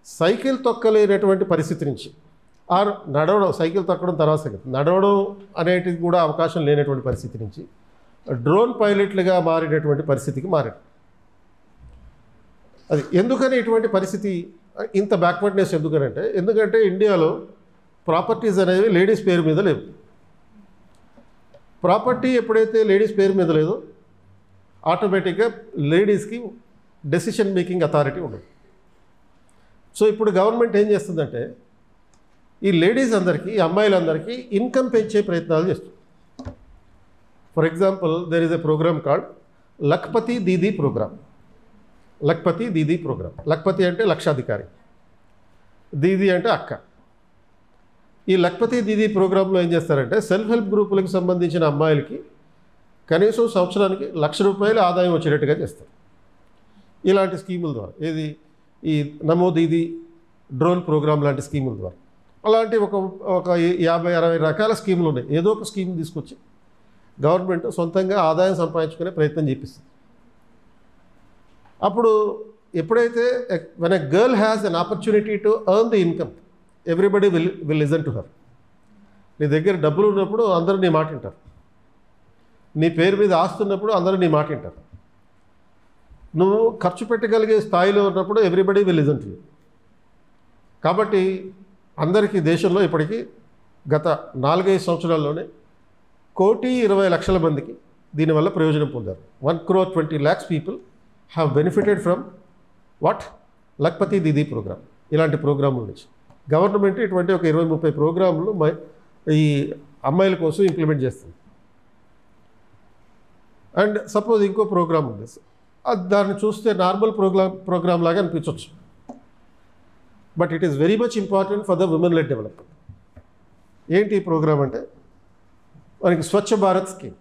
సైకిల్ తొక్కలేనటువంటి పరిస్థితి నుంచి నడవడం, సైకిల్ తొక్కడం తర్వాత సంగతి, నడవడం అనేటిది కూడా అవకాశం లేనటువంటి పరిస్థితి నుంచి డ్రోన్ పైలట్లుగా మారినటువంటి పరిస్థితికి మారారు. అది ఎందుకని ఇటువంటి పరిస్థితి, ఇంత బ్యాక్వర్డ్నెస్ ఎందుకనంటే, ఎందుకంటే ఇండియాలో ప్రాపర్టీస్ అనేవి లేడీస్ పేరు మీద లేవు. ప్రాపర్టీ ఎప్పుడైతే లేడీస్ పేరు మీద లేదో ఆటోమేటిక్గా లేడీస్కి డెసిషన్ మేకింగ్ అథారిటీ ఉండదు. సో ఇప్పుడు గవర్నమెంట్ ఏం చేస్తుందంటే ఈ లేడీస్ అందరికీ, ఈ అమ్మాయిలందరికీ ఇన్కమ్ పెంచే ప్రయత్నాలు చేస్తుంది. For example there is a program called Lakhpati Didi program. Lakhpati Didi program. Lakhpati అంటే లక్షాధికారి, దీదీ అంటే అక్క. ఈ లఖ్పతి దీదీ ప్రోగ్రాంలో ఏం చేస్తారంటే సెల్ఫ్ హెల్ప్ గ్రూపులకు సంబంధించిన అమ్మాయిలకి కనీసం సంవత్సరానికి ₹1,00,000 ఆదాయం వచ్చేటట్టుగా చేస్తారు ఇలాంటి స్కీముల ద్వారా. ఏది ఈ నమో దీదీ డ్రోన్ ప్రోగ్రామ్ లాంటి స్కీముల ద్వారా. అలాంటి ఒక 50-60 రకాల స్కీములు ఉన్నాయి. ఏదో ఒక స్కీమ్ తీసుకొచ్చి గవర్నమెంట్ సొంతంగా ఆదాయం సంపాదించుకునే ప్రయత్నం చేపిస్తుంది. అప్పుడు ఎప్పుడైతే when a girl has an opportunity to earn the income, everybody will listen to her. నీ దగ్గర డబ్బులు ఉన్నప్పుడు అందరూ నీ మాట వింటారు. నీ పేరు మీద ఆస్తున్నప్పుడు అందరూ నీ మాట వింటారు. నువ్వు ఖర్చు పెట్టగలిగే స్థాయిలో ఉన్నప్పుడు everybody will listen to you. కాబట్టి అందరికీ దేశంలో ఇప్పటికీ గత 4-5 సంవత్సరాల్లోనే 1,20,00,000 మందికి దీనివల్ల ప్రయోజనం పొందారు. 1,20,00,000 people have benefited from what Lakhpati Didi program. ఇలాంటి ప్రోగ్రాముల నుంచి గవర్నమెంట్ ఇటువంటి ఒక 20-30 ప్రోగ్రాములు ఈ అమ్మాయిల కోసం ఇంప్లిమెంట్ చేస్తుంది. అండ్ సపోజ్ ఇంకో ప్రోగ్రామ్ ఉంది, దాన్ని చూస్తే నార్మల్ ప్రోగ్రామ్ లాగా అనిపించవచ్చు, but it is very much important for the women led development. ఏంటి ఈ ప్రోగ్రామ్ అంటే మనకి Swachh Bharat scheme.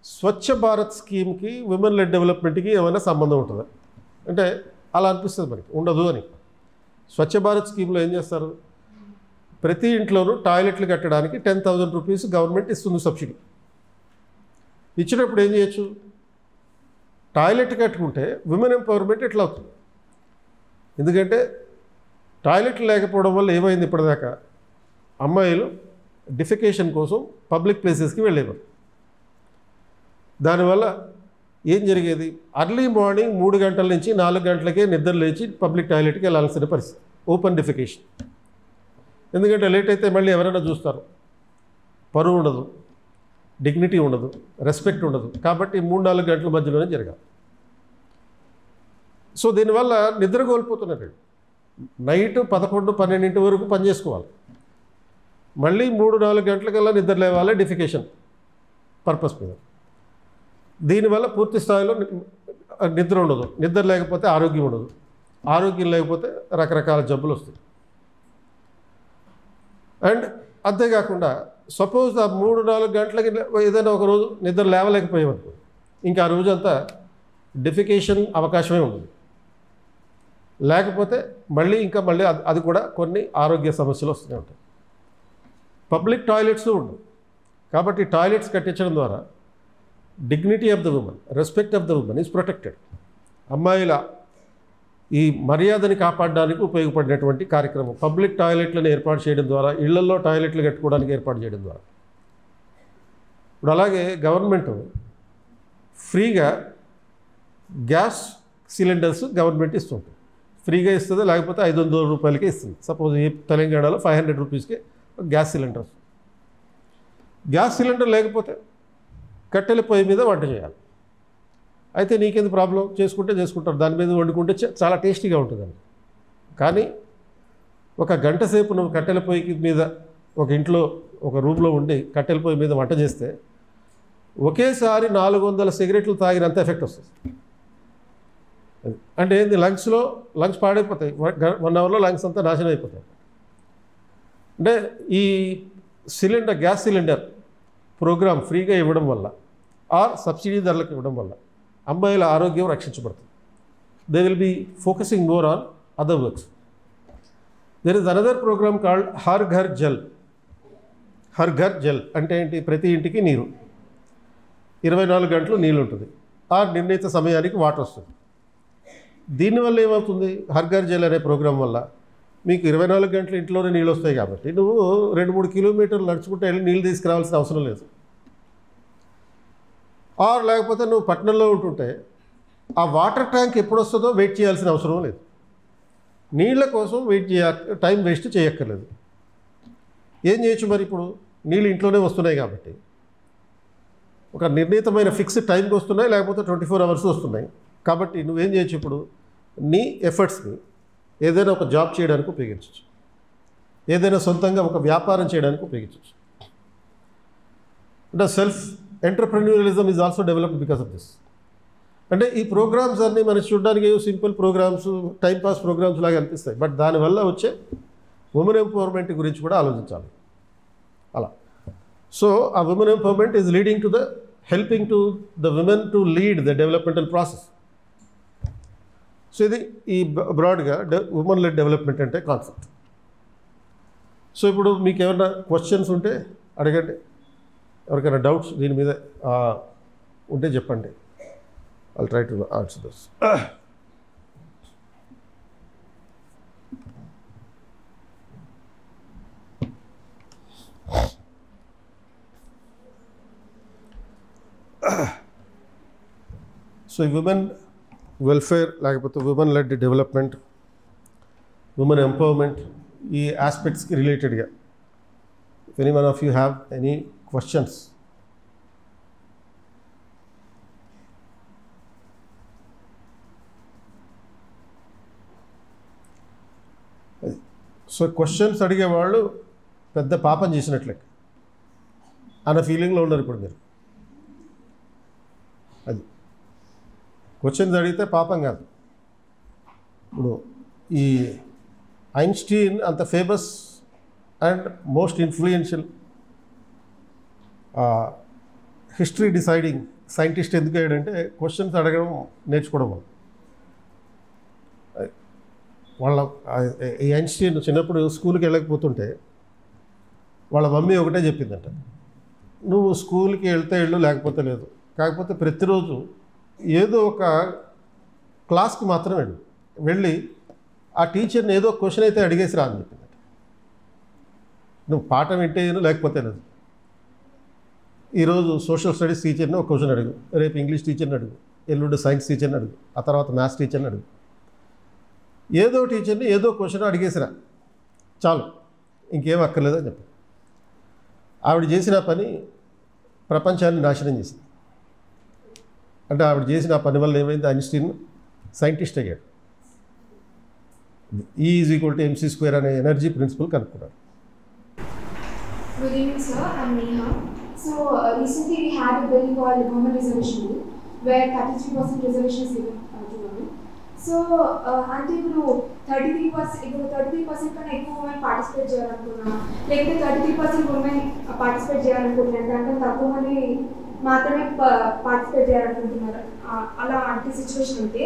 Swachh Bharat స్కీమ్కి women lead డెవలప్మెంట్కి ఏమైనా సంబంధం ఉంటుందా అంటే అలా అనిపిస్తుంది మనకి, ఉండదు అని. స్వచ్ఛ భారత్ స్కీమ్లో ఏం చేస్తారు, ప్రతి ఇంట్లోనూ టాయిలెట్లు కట్టడానికి 10,000 రూపీస్ గవర్నమెంట్ ఇస్తుంది సబ్సిడీ. ఇచ్చినప్పుడు ఏం చేయొచ్చు, టాయిలెట్ కట్టుకుంటే విమెన్ ఎంపవర్మెంట్ ఎట్లా అవుతుంది? ఎందుకంటే టాయిలెట్లు లేకపోవడం వల్ల ఏమైంది, ఇప్పటిదాకా అమ్మాయిలు డిఫెకేషన్ కోసం పబ్లిక్ ప్లేసెస్కి వెళ్ళేవారు. దానివల్ల ఏం జరిగేది, అర్లీ మార్నింగ్ 3 గంటల నుంచి 4 గంటలకే నిద్ర లేచి పబ్లిక్ టాయిలెట్కి వెళ్ళాల్సిన పరిస్థితి, ఓపెన్ డిఫెకేషన్. ఎందుకంటే లేట్ అయితే మళ్ళీ ఎవరైనా చూస్తారు, పరువు ఉండదు, డిగ్నిటీ ఉండదు, రెస్పెక్ట్ ఉండదు. కాబట్టి 3-4 గంటల మధ్యలోనే జరగాలి. సో దీనివల్ల నిద్ర కోల్పోతున్నారు. నైట్ 11-12 వరకు పనిచేసుకోవాలి, మళ్ళీ 3-4 గంటలకల్లా నిద్ర లేవాలి డిఫికేషన్ పర్పస్ మీద. దీనివల్ల పూర్తి స్థాయిలో నిద్ర ఉండదు, నిద్ర లేకపోతే ఆరోగ్యం ఉండదు, ఆరోగ్యం లేకపోతే రకరకాల జబ్బులు వస్తాయి. అండ్ అంతేకాకుండా సపోజ్ ఆ 3-4 గంటలకి ఏదైనా ఒక రోజు నిద్ర లేవలేకపోయామనుకో, ఇంకా ఆ రోజంతా డిఫికేషన్ అవకాశమే ఉండదు. లేకపోతే మళ్ళీ అది కూడా కొన్ని ఆరోగ్య సమస్యలు వస్తూనే ఉంటాయి. పబ్లిక్ టాయిలెట్స్ ఉండవు. కాబట్టి టాయిలెట్స్ కట్టించడం ద్వారా dignity of the women, respect of the women is protected. అమ్మాయిల ఈ మర్యాదని కాపాడడానికి ఉపయోగపడినటువంటి కార్యక్రమం పబ్లిక్ టాయిలెట్లను ఏర్పాటు చేయడం ద్వారా, ఇళ్లలో టాయిలెట్లు కట్టుకోవడానికి ఏర్పాటు చేయడం ద్వారా. ఇప్పుడు అలాగే గవర్నమెంట్ ఫ్రీగా గ్యాస్ సిలిండర్స్ గవర్నమెంట్ ఇస్తుంటుంది. ఫ్రీగా ఇస్తుంది, లేకపోతే 500 రూపాయలకే ఇస్తుంది. సపోజ్ ఈ తెలంగాణలో 500 రూపీస్కి గ్యాస్ సిలిండర్స్. గ్యాస్ సిలిండర్ లేకపోతే కట్టెల పొయ్యి మీద వంట చేయాలి. అయితే నీకేంది ప్రాబ్లం, చేసుకుంటారు, దాని మీద వండుకుంటే చాలా టేస్టీగా ఉంటుందండి. కానీ ఒక గంట సేపు నువ్వు కట్టెల పొయ్యి మీద ఒక ఇంట్లో ఒక రూమ్లో ఉండి కట్టెల పొయ్యి మీద వంట చేస్తే ఒకేసారి 400 సిగరెట్లు తాగినంత ఎఫెక్ట్ వస్తుంది. అంటే ఏంది, లంగ్స్ పాడైపోతాయి, 1 అవర్లో లంగ్స్ అంతా నాశనం అయిపోతాయి. అంటే ఈ గ్యాస్ సిలిండర్ ప్రోగ్రామ్ ఫ్రీగా ఇవ్వడం వల్ల ఆర్ సబ్సిడీ ధరలకు ఇవ్వడం వల్ల అమ్మాయిల ఆరోగ్యం రక్షించబడుతుంది. They will be focusing more on other works. There is another programme called Har Ghar Jal. Har Ghar Jal అంటే ఏంటి, ప్రతి ఇంటికి నీరు, 24 గంటలు నీళ్ళు ఉంటుంది, ఆ నిర్ణీత సమయానికి వాటర్ వస్తుంది. దీనివల్ల ఏమవుతుంది, హర్ ఘర్ జల్ అనే ప్రోగ్రాం వల్ల మీకు 24 గంటలు ఇంట్లోనే నీళ్ళు వస్తాయి కాబట్టి నువ్వు 2-3 కిలోమీటర్లు నడుచుకుంటే వెళ్ళి నీళ్ళు తీసుకురావాల్సిన అవసరం లేదు. ఆర్ లేకపోతే నువ్వు పట్టణంలో ఉంటుంటే ఆ వాటర్ ట్యాంక్ ఎప్పుడు వస్తుందో వెయిట్ చేయాల్సిన అవసరం లేదు. నీళ్ళ కోసం టైం వేస్ట్ చేయక్కర్లేదు. ఏం చేయొచ్చు మరి, ఇప్పుడు నీళ్ళు ఇంట్లోనే వస్తున్నాయి కాబట్టి ఒక నిర్ణీతమైన ఫిక్స్డ్ టైంకి వస్తున్నాయి, లేకపోతే 24 అవర్స్ వస్తున్నాయి కాబట్టి నువ్వేం చేయొచ్చు, ఇప్పుడు నీ ఎఫర్ట్స్ని ఏదైనా ఒక జాబ్ చేయడానికి ఉపయోగించవచ్చు, ఏదైనా సొంతంగా ఒక వ్యాపారం చేయడానికి ఉపయోగించవచ్చు. అంటే self entrepreneurialism is also developed because of this. అంటే ఈ ప్రోగ్రామ్స్ అన్నీ మనకి చూడడానికి సింపుల్ ప్రోగ్రామ్స్, టైంపాస్ ప్రోగ్రామ్స్ లాగా అనిపిస్తాయి, బట్ దానివల్ల వచ్చే ఉమెన్ ఎంపవర్మెంట్ గురించి కూడా ఆలోచించాలి. అలా సో ఆ women empowerment is leading to helping to the women to lead the developmental process. So ఇది ఈ బ్రాడ్గా ఉమెన్ లెడ్ డెవలప్మెంట్ అంటే కాన్సెప్ట్. సో ఇప్పుడు మీకు ఏమైనా క్వశ్చన్స్ ఉంటే అడగండి, ఎవరికైనా డౌట్స్ దీని మీద ఉంటే చెప్పండి. I'll try to answer this. So women welfare, లేకపోతే women led development, women empowerment, ఈ ఆస్పెక్ట్స్కి రిలేటెడ్గా if any one of you have any questions. So questions అడిగేవాళ్ళు పెద్ద పాపం చేసినట్లే అన్న ఫీలింగ్లో ఉన్నారు ఇప్పుడు మీరు. అది క్వశ్చన్స్ అడిగితే పాపం కాదు. ఇప్పుడు ఈ ఐన్స్టీన్ అంత famous and most influential history deciding scientist ఎందుకు అయ్యాడంటే క్వశ్చన్స్ అడగడం నేర్చుకోవడం వల్ల. వాళ్ళ ఈ ఐన్స్టీన్ చిన్నప్పుడు స్కూల్కి వెళ్ళకపోతుంటే వాళ్ళ మమ్మీ ఒకటే చెప్పిందంట, నువ్వు స్కూల్కి వెళ్ళు లేకపోతే లేదు, కాకపోతే ప్రతిరోజు ఏదో ఒక క్లాస్కి మాత్రం వెళ్ళి ఆ టీచర్ని ఏదో క్వశ్చన్ అయితే అడిగేసి రా అని చెప్పిందట. నువ్వు పాఠం వింటే లేకపోతే లేదు. ఈరోజు సోషల్ స్టడీస్ టీచర్ని ఒక క్వశ్చన్ అడుగు, రేపు ఇంగ్లీష్ టీచర్ని అడుగు, ఎల్లుండి సైన్స్ టీచర్ని అడుగు, ఆ తర్వాత మ్యాథ్స్ టీచర్ని అడుగు, ఏదో టీచర్ని ఏదో క్వశ్చన్ అడిగేసిరా చాలు, ఇంకేం అక్కర్లేదని చెప్పి. ఆవిడ చేసిన పని ప్రపంచాన్ని నాశనం చేసింది. అంటే ఆవిడ చేసిన పని వల్ల ఏమైంది, ఐన్స్టీన్ సైంటిస్ట్ అయ్యాడు. E = mc² అనే ఎనర్జీ ప్రిన్సిపల్ కనుక్కున్నాడు. Good evening, sir. I'm Neha. So recently we had a bill called Women Reservation Bill, where 33% reservation is given to women. So అంటే ఇప్పుడు 33% కన్నా ఎక్కువ ఉమెన్ పార్టిసిపేట్ చేయాలనుకున్నా, లేకపోతే 33% ఉమెన్ పార్టిసిపేట్ చేయాలనుకుంటున్నారు, దాంట్లో తక్కువ మంది మాత్రమే పార్టిసిపేట్ చేయాలనుకుంటున్నారు, అలా అంటే సిచ్యువేషన్ ఉంటే,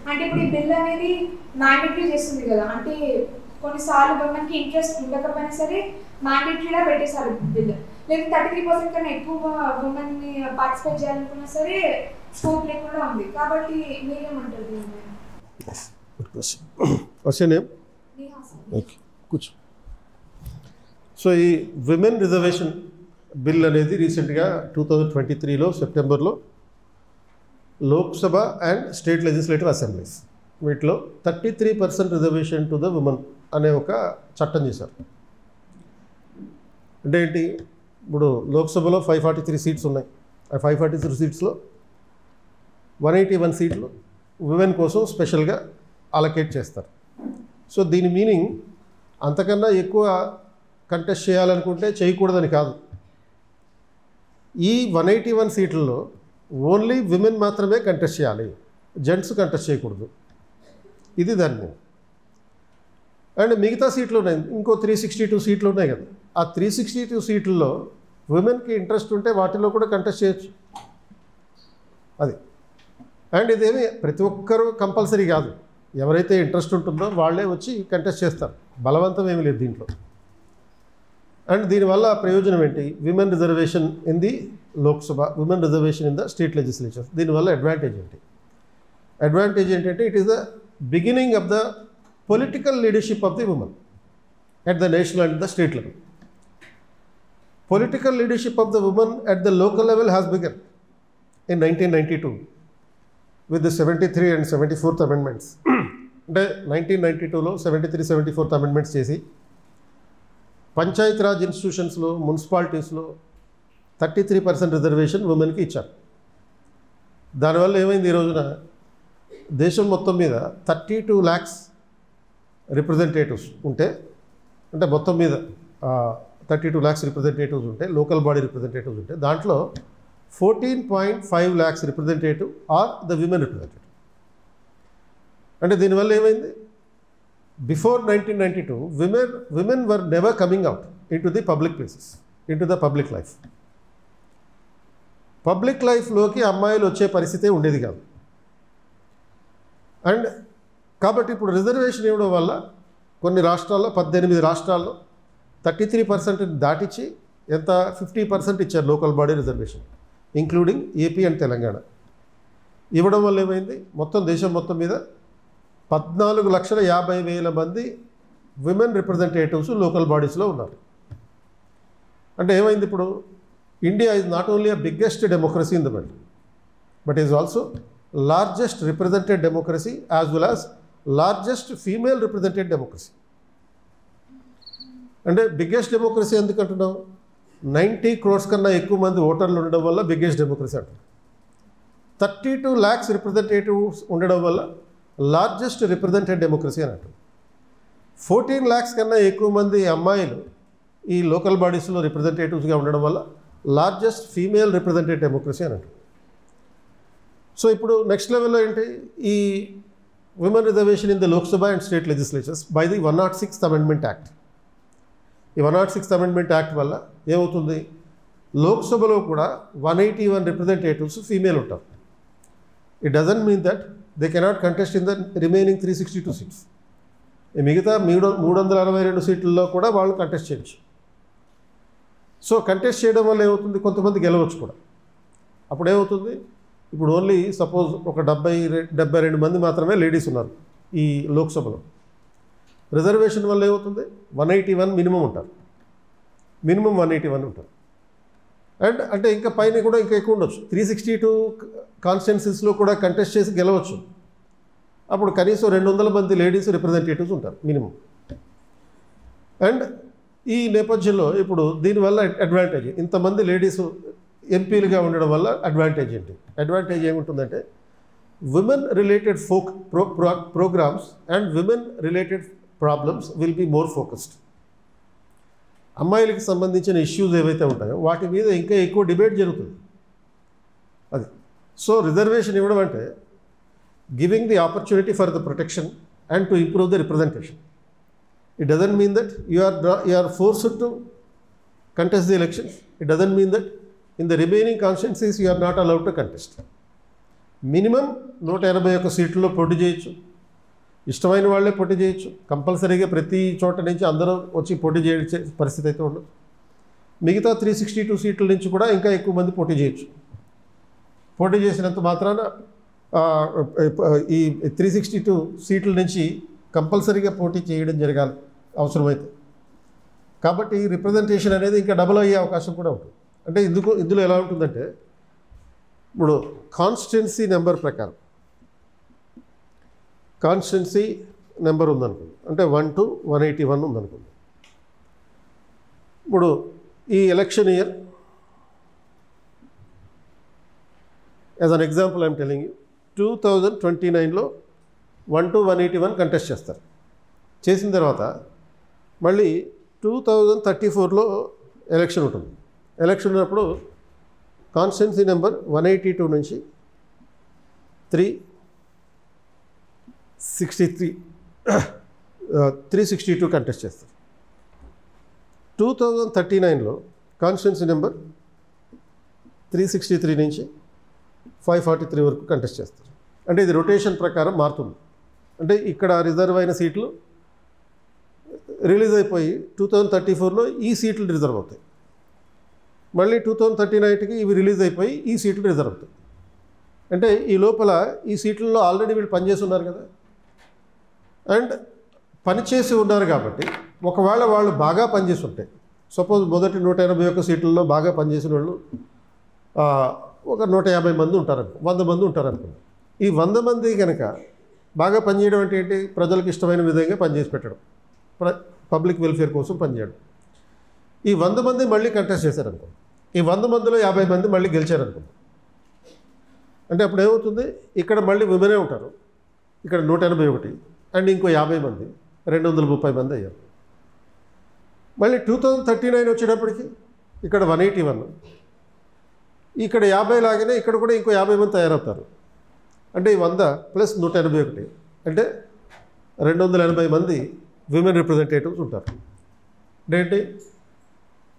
అంటే ఇప్పుడు ఈ బిల్ అనేది మ్యాండేటరీ చేస్తుంది కదా, అంటే కొన్నిసార్లు ఉమెన్కి ఇంట్రెస్ట్ ఉండకపోయినా సరే మ్యాండేటరీగా పెట్టేశారు బిల్, లేదా 33% కన్నా ఎక్కువ ఉమెన్ని పార్టిసిపేట్ చేయాలనుకున్నా సరే స్కోప్ లేకుండా ఉంది. కాబట్టి మీరేమంటారు? క్వశ్చన్ ఏం? ఓకే, కూర్చో. సో ఈ విమెన్ రిజర్వేషన్ బిల్ అనేది రీసెంట్గా 2023లో సెప్టెంబర్లో Lok Sabha and state legislative assemblies వీటిలో 33% రిజర్వేషన్ టు ద విమెన్ అనే ఒక చట్టం చేశారు. అంటే ఏంటి, ఇప్పుడు లోక్సభలో 543 సీట్స్ ఉన్నాయి. ఆ 543 సీట్స్లో 181 సీట్లు విమెన్ కోసం స్పెషల్గా అలొకేట్ చేస్తారు. సో దీని మీనింగ్ అంతకన్నా ఎక్కువ కంటెస్ట్ చేయాలనుకుంటే చేయకూడదని కాదు. ఈ 181 సీట్లలో ఓన్లీ విమెన్ మాత్రమే కంటెస్ట్ చేయాలి, జెంట్స్ కంటెస్ట్ చేయకూడదు. ఇది దాన్ని. అండ్ మిగతా సీట్లు ఉన్నాయి, ఇంకో 362 సీట్లు ఉన్నాయి కదా. ఆ 362 సీట్లలో విమెన్కి ఇంట్రెస్ట్ ఉంటే వాటిలో కూడా కంటెస్ట్ చేయొచ్చు. అది. అండ్ ఇదేమి ప్రతి ఒక్కరూ కంపల్సరీ కాదు, ఎవరైతే ఇంట్రెస్ట్ ఉంటుందో వాళ్ళే వచ్చి కంటెస్ట్ చేస్తారు, బలవంతం ఏమీ లేదు దీంట్లో. అండ్ దీనివల్ల ప్రయోజనం ఏంటి? Women reservation in the Lok Sabha, women reservation in the state legislature. దీనివల్ల అడ్వాంటేజ్ ఏంటి? అడ్వాంటేజ్ ఏంటంటే it is the beginning of the political leadership of the women at the national and the state level. Political leadership of the women at the local level has begun in 1992 with the 73 and 74th amendments. అంటే 1992లో 73, 74th amendments చేసి Panchayat Raj ఇన్స్టిట్యూషన్స్లో, మున్సిపాలిటీస్లో 33% reservation ఉమెన్కి ఇచ్చారు. దానివల్ల ఏమైంది? ఈ రోజున దేశం మొత్తం మీద 32 lakhs రిప్రజెంటేటివ్స్ ఉంటే, అంటే మొత్తం మీద 32 lakhs రిప్రజెంటేటివ్స్ ఉంటే, లోకల్ బాడీ రిప్రజెంటేటివ్స్ ఉంటే, దాంట్లో 14.5 lakhs representative are the women representative. అంటే దీనివల్ల ఏమైంది? Before 1992 women were never coming out into the public places, into the public life. Public లైఫ్లోకి అమ్మాయిలు వచ్చే పరిస్థితే ఉండేది కాదు. అండ్ కాబట్టి ఇప్పుడు రిజర్వేషన్ ఇవ్వడం వల్ల కొన్ని రాష్ట్రాల్లో, 18 రాష్ట్రాల్లో 33% దాటించి ఎంత 50% ఇచ్చారు local body reservation, including AP and Telangana. ఇవ్వడం వల్ల ఏమైంది? మొత్తం దేశం మొత్తం మీద 14,50,000 మంది విమెన్ రిప్రజెంటేటివ్స్ లోకల్ బాడీస్లో ఉన్నారు. అంటే ఏమైంది? ఇప్పుడు India is not only a biggest democracy in the world, but is also largest represented democracy as well as largest female represented democracy. అంటే బిగ్గెస్ట్ డెమోక్రసీ ఎందుకంటున్నాం? 90 crores కన్నా ఎక్కువ మంది ఓటర్లు ఉండడం వల్ల బిగ్గెస్ట్ డెమోక్రసీ అంటున్నాం. 32 lakhs రిప్రజెంటేటివ్స్ ఉండడం వల్ల లార్జెస్ట్ రిప్రజెంటెడ్ డెమోక్రసీ అని అంటాం. 14 lakhs కన్నా ఎక్కువ మంది అమ్మాయిలు ఈ లోకల్ బాడీస్లో రిప్రజెంటేటివ్స్గా ఉండడం వల్ల లార్జెస్ట్ ఫీమేల్ రిప్రజెంటెడ్ డెమోక్రసీ అని అంటాం. సో ఇప్పుడు నెక్స్ట్ లెవెల్లో ఏంటి? ఈ women reservation in the Lok Sabha and state legislatures by the 106th Amendment Act. ఈ 106th Amendment Act వల్ల ఏమవుతుంది? లోక్సభలో కూడా 181 రిప్రజెంటేటివ్స్ ఫీమేల్ ఉంటారు. It doesn't mean that they cannot contest in the remaining 362 seats. మిగతా 362 సీట్లలో కూడా వాళ్ళు కంటెస్ట్ చేయొచ్చు. సో కంటెస్ట్ చేయడం వల్ల ఏమవుతుంది? కొంతమంది గెలవచ్చు కూడా. అప్పుడు ఏమవుతుంది? ఇప్పుడు ఓన్లీ సపోజ్ ఒక 72 మంది మాత్రమే లేడీస్ ఉన్నారు ఈ లోక్సభలో. రిజర్వేషన్ వల్ల ఏమవుతుంది? 181 మినిమం ఉంటారు, మినిమం 181 ఉంటారు. అండ్ అంటే ఇంకా పైన కూడా ఇంకా ఎక్కువ ఉండొచ్చు. 362 కాన్స్టిట్యున్సీస్లో కూడా కంటెస్ట్ చేసి గెలవచ్చు. అప్పుడు కనీసం 200 మంది లేడీస్ రిప్రజెంటేటివ్స్ ఉంటారు మినిమం. అండ్ ఈ నేపథ్యంలో ఇప్పుడు దీనివల్ల అడ్వాంటేజ్, ఇంతమంది లేడీస్ ఎంపీలుగా ఉండడం వల్ల అడ్వాంటేజ్ ఏంటి? అడ్వాంటేజ్ ఏముంటుందంటే women related programs and women related problems will be more focused. అమ్మాయిలకి సంబంధించిన ఇష్యూస్ ఏవైతే ఉంటాయో వాటి మీద ఇంకా ఎక్కువ డిబేట్ జరుగుతుంది. అది. సో రిజర్వేషన్ ఇవ్వడం అంటే giving the opportunity for the protection and to improve the representation. It doesn't mean that you are forced to contest the elections. It doesn't mean that in the remaining constituencies you are not allowed to contest. Minimum 181 సీట్లలో పోటీ చేయొచ్చు, ఇష్టమైన వాళ్ళే పోటీ చేయొచ్చు. కంపల్సరీగా ప్రతి చోట నుంచి అందరూ వచ్చి పోటీ చేసే పరిస్థితి అయితే ఉండదు. మిగతా 362 సీట్ల నుంచి కూడా ఇంకా ఎక్కువ మంది పోటీ చేయొచ్చు. పోటీ చేసినంత మాత్రాన ఈ 362 సీట్ల నుంచి కంపల్సరీగా పోటీ చేయడం జరగాలి అవసరమైతే. కాబట్టి రిప్రజెంటేషన్ అనేది ఇంకా డబుల్ అయ్యే అవకాశం కూడా ఉంటుంది. అంటే ఇందులో ఎలా ఉంటుందంటే ఇప్పుడు కాన్స్టిట్యున్సీ నెంబర్ ప్రకారం కాన్స్టిట్యున్సీ నెంబర్ ఉందనుకోండి, అంటే 1 to 181 ఉందనుకోండి. ఇప్పుడు ఈ election year as an example I'm telling you 2029లో 1 to 181 కంటెస్ట్ చేస్తారు. చేసిన తర్వాత మళ్ళీ 2034లో ఎలక్షన్ ఉంటుంది. ఎలక్షన్ ఉన్నప్పుడు కాన్స్టిట్యున్సీ నెంబర్ 182 నుంచి 362 కంటెస్ట్ చేస్తారు. 2039లో కాన్స్టిట్యున్సీ నెంబర్ 363 నుంచి 543 వరకు కంటెస్ట్ చేస్తారు. అంటే ఇది రొటేషన్ ప్రకారం మారుతుంది. అంటే ఇక్కడ రిజర్వ్ అయిన సీట్లు రిలీజ్ అయిపోయి 2034లో ఈ సీట్లు రిజర్వ్ అవుతాయి. మళ్ళీ 2039కి ఇవి రిలీజ్ అయిపోయి ఈ సీట్లు రిజర్వ్ అవుతాయి. అంటే ఈ లోపల ఈ సీట్లలో ఆల్రెడీ వీళ్ళు పనిచేసి ఉన్నారు కదా, అండ్ పనిచేసి ఉన్నారు కాబట్టి ఒకవేళ వాళ్ళు బాగా పనిచేసి ఉంటాయి, సపోజ్ మొదటి 181 సీట్లలో బాగా పనిచేసిన వాళ్ళు ఒక 150 మంది ఉంటారనుకో, 100 మంది ఉంటారనుకోండి. ఈ 100 మంది కనుక బాగా పనిచేయడం అంటే ఏంటి? ప్రజలకు ఇష్టమైన విధంగా పనిచేసి పెట్టడం, పబ్లిక్ వెల్ఫేర్ కోసం పనిచేయడం. ఈ 100 మంది మళ్ళీ కంటెస్ట్ చేశారనుకో, ఈ 100 మందిలో 50 మంది మళ్ళీ గెలిచారనుకో. అంటే అప్పుడు ఏమవుతుంది? ఇక్కడ మళ్ళీ విమెనే ఉంటారు, ఇక్కడ 181 అండ్ ఇంకో 50 మంది 230 మంది అయ్యారు. మళ్ళీ 2039 వచ్చేటప్పటికి ఇక్కడ 181, ఇక్కడ 50 లాగానే ఇక్కడ కూడా ఇంకో 50 మంది తయారవుతారు. అంటే ఈ 100 ప్లస్ 181 అంటే 280 మంది విమెన్ రిప్రజెంటేటివ్స్ ఉంటారు. అంటే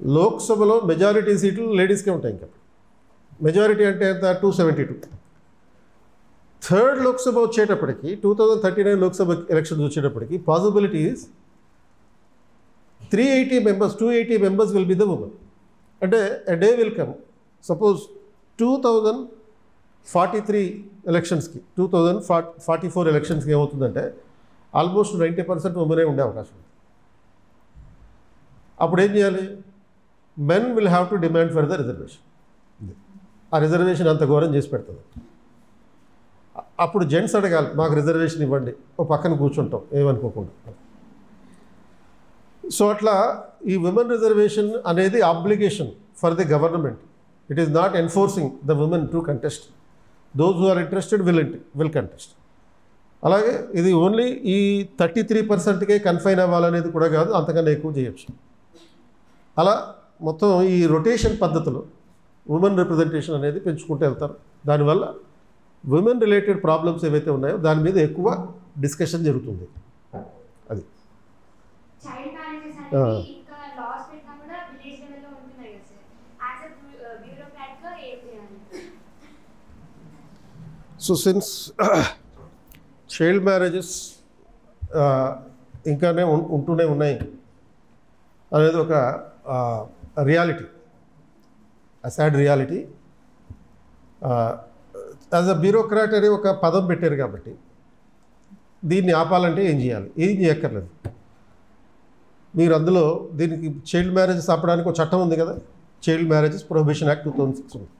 లోక్సభలో మెజారిటీ సీట్లు లేడీస్కే ఉంటాయి. ఇంకా మెజారిటీ అంటే ఎంత? 272. థర్డ్ లోక్సభ వచ్చేటప్పటికి 2039 లోక్సభ ఎలక్షన్స్ వచ్చేటప్పటికి possibilities 380 members, 280 members will be the women. అంటే a day will come, suppose 2043 ఎలక్షన్స్కి 2044 ఎలక్షన్స్కి ఏమవుతుందంటే ఆల్మోస్ట్ 90% ఉమెనే ఉండే అవకాశం ఉంది. అప్పుడు ఏం చేయాలి? Men will have to demand for the reservation. ఆ రిజర్వేషన్ అంత ఘోరం చేసి పెడుతుంది. అప్పుడు జెంట్స్ అడగాలి, మాకు రిజర్వేషన్ ఇవ్వండి, ఓ పక్కన కూర్చుంటాం ఏమనుకోకుండా. సో అట్లా ఈ విమెన్ రిజర్వేషన్ అనేది obligation for the government. It is not enforcing the women to contest. Those who are interested will contest. అలాగే ఇది ఓన్లీ ఈ 33%కే కన్ఫైన్ అవ్వాలనేది కూడా కాదు, అంతకన్నా ఎక్కువ చేయొచ్చు. అలా మొత్తం ఈ రొటేషన్ పద్ధతిలో ఉమెన్ రిప్రజెంటేషన్ అనేది పెంచుకుంటూ వెళ్తారు. దానివల్ల విమెన్ రిలేటెడ్ ప్రాబ్లమ్స్ ఏవైతే ఉన్నాయో దాని మీద ఎక్కువ డిస్కషన్ జరుగుతుంది. అది సో సిన్స్ చైల్డ్ మ్యారేజెస్ ఇంకానే ఉంటూనే ఉన్నాయి అనేది ఒక reality, sad reality. As a bureaucrat అనే ఒక పదం పెట్టారు కాబట్టి దీన్ని ఆపాలంటే ఏం చేయాలి? ఏం చేయక్కర్లేదు. మీరు అందులో దీనికి చైల్డ్ మ్యారేజెస్ ఆపడానికి ఒక చట్టం ఉంది కదా, చైల్డ్ మ్యారేజెస్ ప్రొహిబిషన్ యాక్ట్ 2006 ఉంది.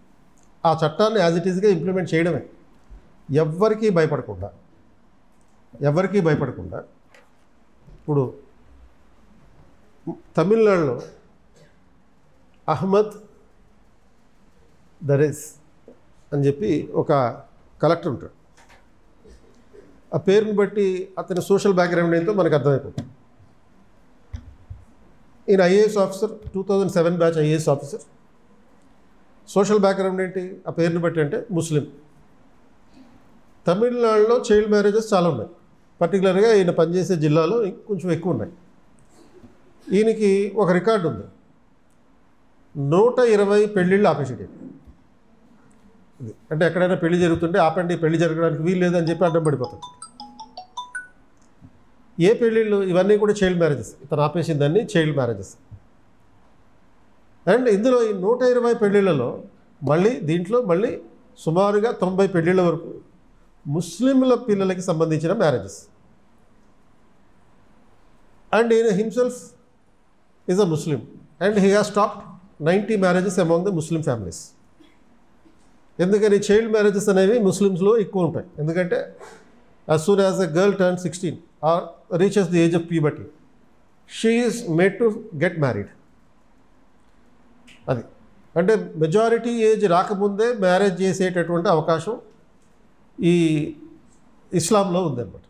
ఆ చట్టాన్ని యాజ్ ఇట్ ఈస్గా ఇంప్లిమెంట్ చేయడమే, ఎవరికీ భయపడకుండా. ఇప్పుడు తమిళనాడులో అహ్మద్ దరేస్ అని చెప్పి ఒక కలెక్టర్ ఉంటాడు. ఆ పేరుని బట్టి అతని సోషల్ బ్యాక్గ్రౌండ్ ఏంటో మనకు అర్థమైపోతుంది. ఈయన IAS officer, 2007 batch IAS officer. Social background ఏంటి ఆ పేరుని బట్టి అంటే ముస్లిం. తమిళనాడులో చైల్డ్ మ్యారేజెస్ చాలా ఉన్నాయి, పర్టికులర్గా ఈయన పనిచేసే జిల్లాలో కొంచెం ఎక్కువ ఉన్నాయి. ఈయనకి ఒక రికార్డు ఉంది, 120 పెళ్ళిళ్ళు ఆపేసేటి. అంటే ఎక్కడైనా పెళ్లి జరుగుతుంటే ఆపండి, పెళ్లి జరగడానికి వీలు లేదని చెప్పి అడ్డం పడిపోతుంది. ఏ పెళ్ళిళ్ళు? ఇవన్నీ కూడా చైల్డ్ మ్యారేజెస్. ఇతను ఆపేసిందన్నీ చైల్డ్ మ్యారేజెస్. అండ్ ఇందులో ఈ 120 పెళ్ళిళ్ళలో దీంట్లో సుమారుగా 90 పెళ్ళిళ్ళ వరకు ముస్లింల పిల్లలకి సంబంధించిన మ్యారేజెస్. అండ్ ఈయన himself is a Muslim and he has stopped 90 marriages among the Muslim families. ఎందుకని? చైల్డ్ మ్యారేజెస్ అనేవి ముస్లిమ్స్లో ఎక్కువ ఉంటాయి. ఎందుకంటే as soon as a girl turns 16 or reaches the age of puberty, she is made to get married. అది అంటే majority age రాకముందే marriage చేసేటటువంటి అవకాశం ఈ ఇస్లాంలో ఉందన్నమాట,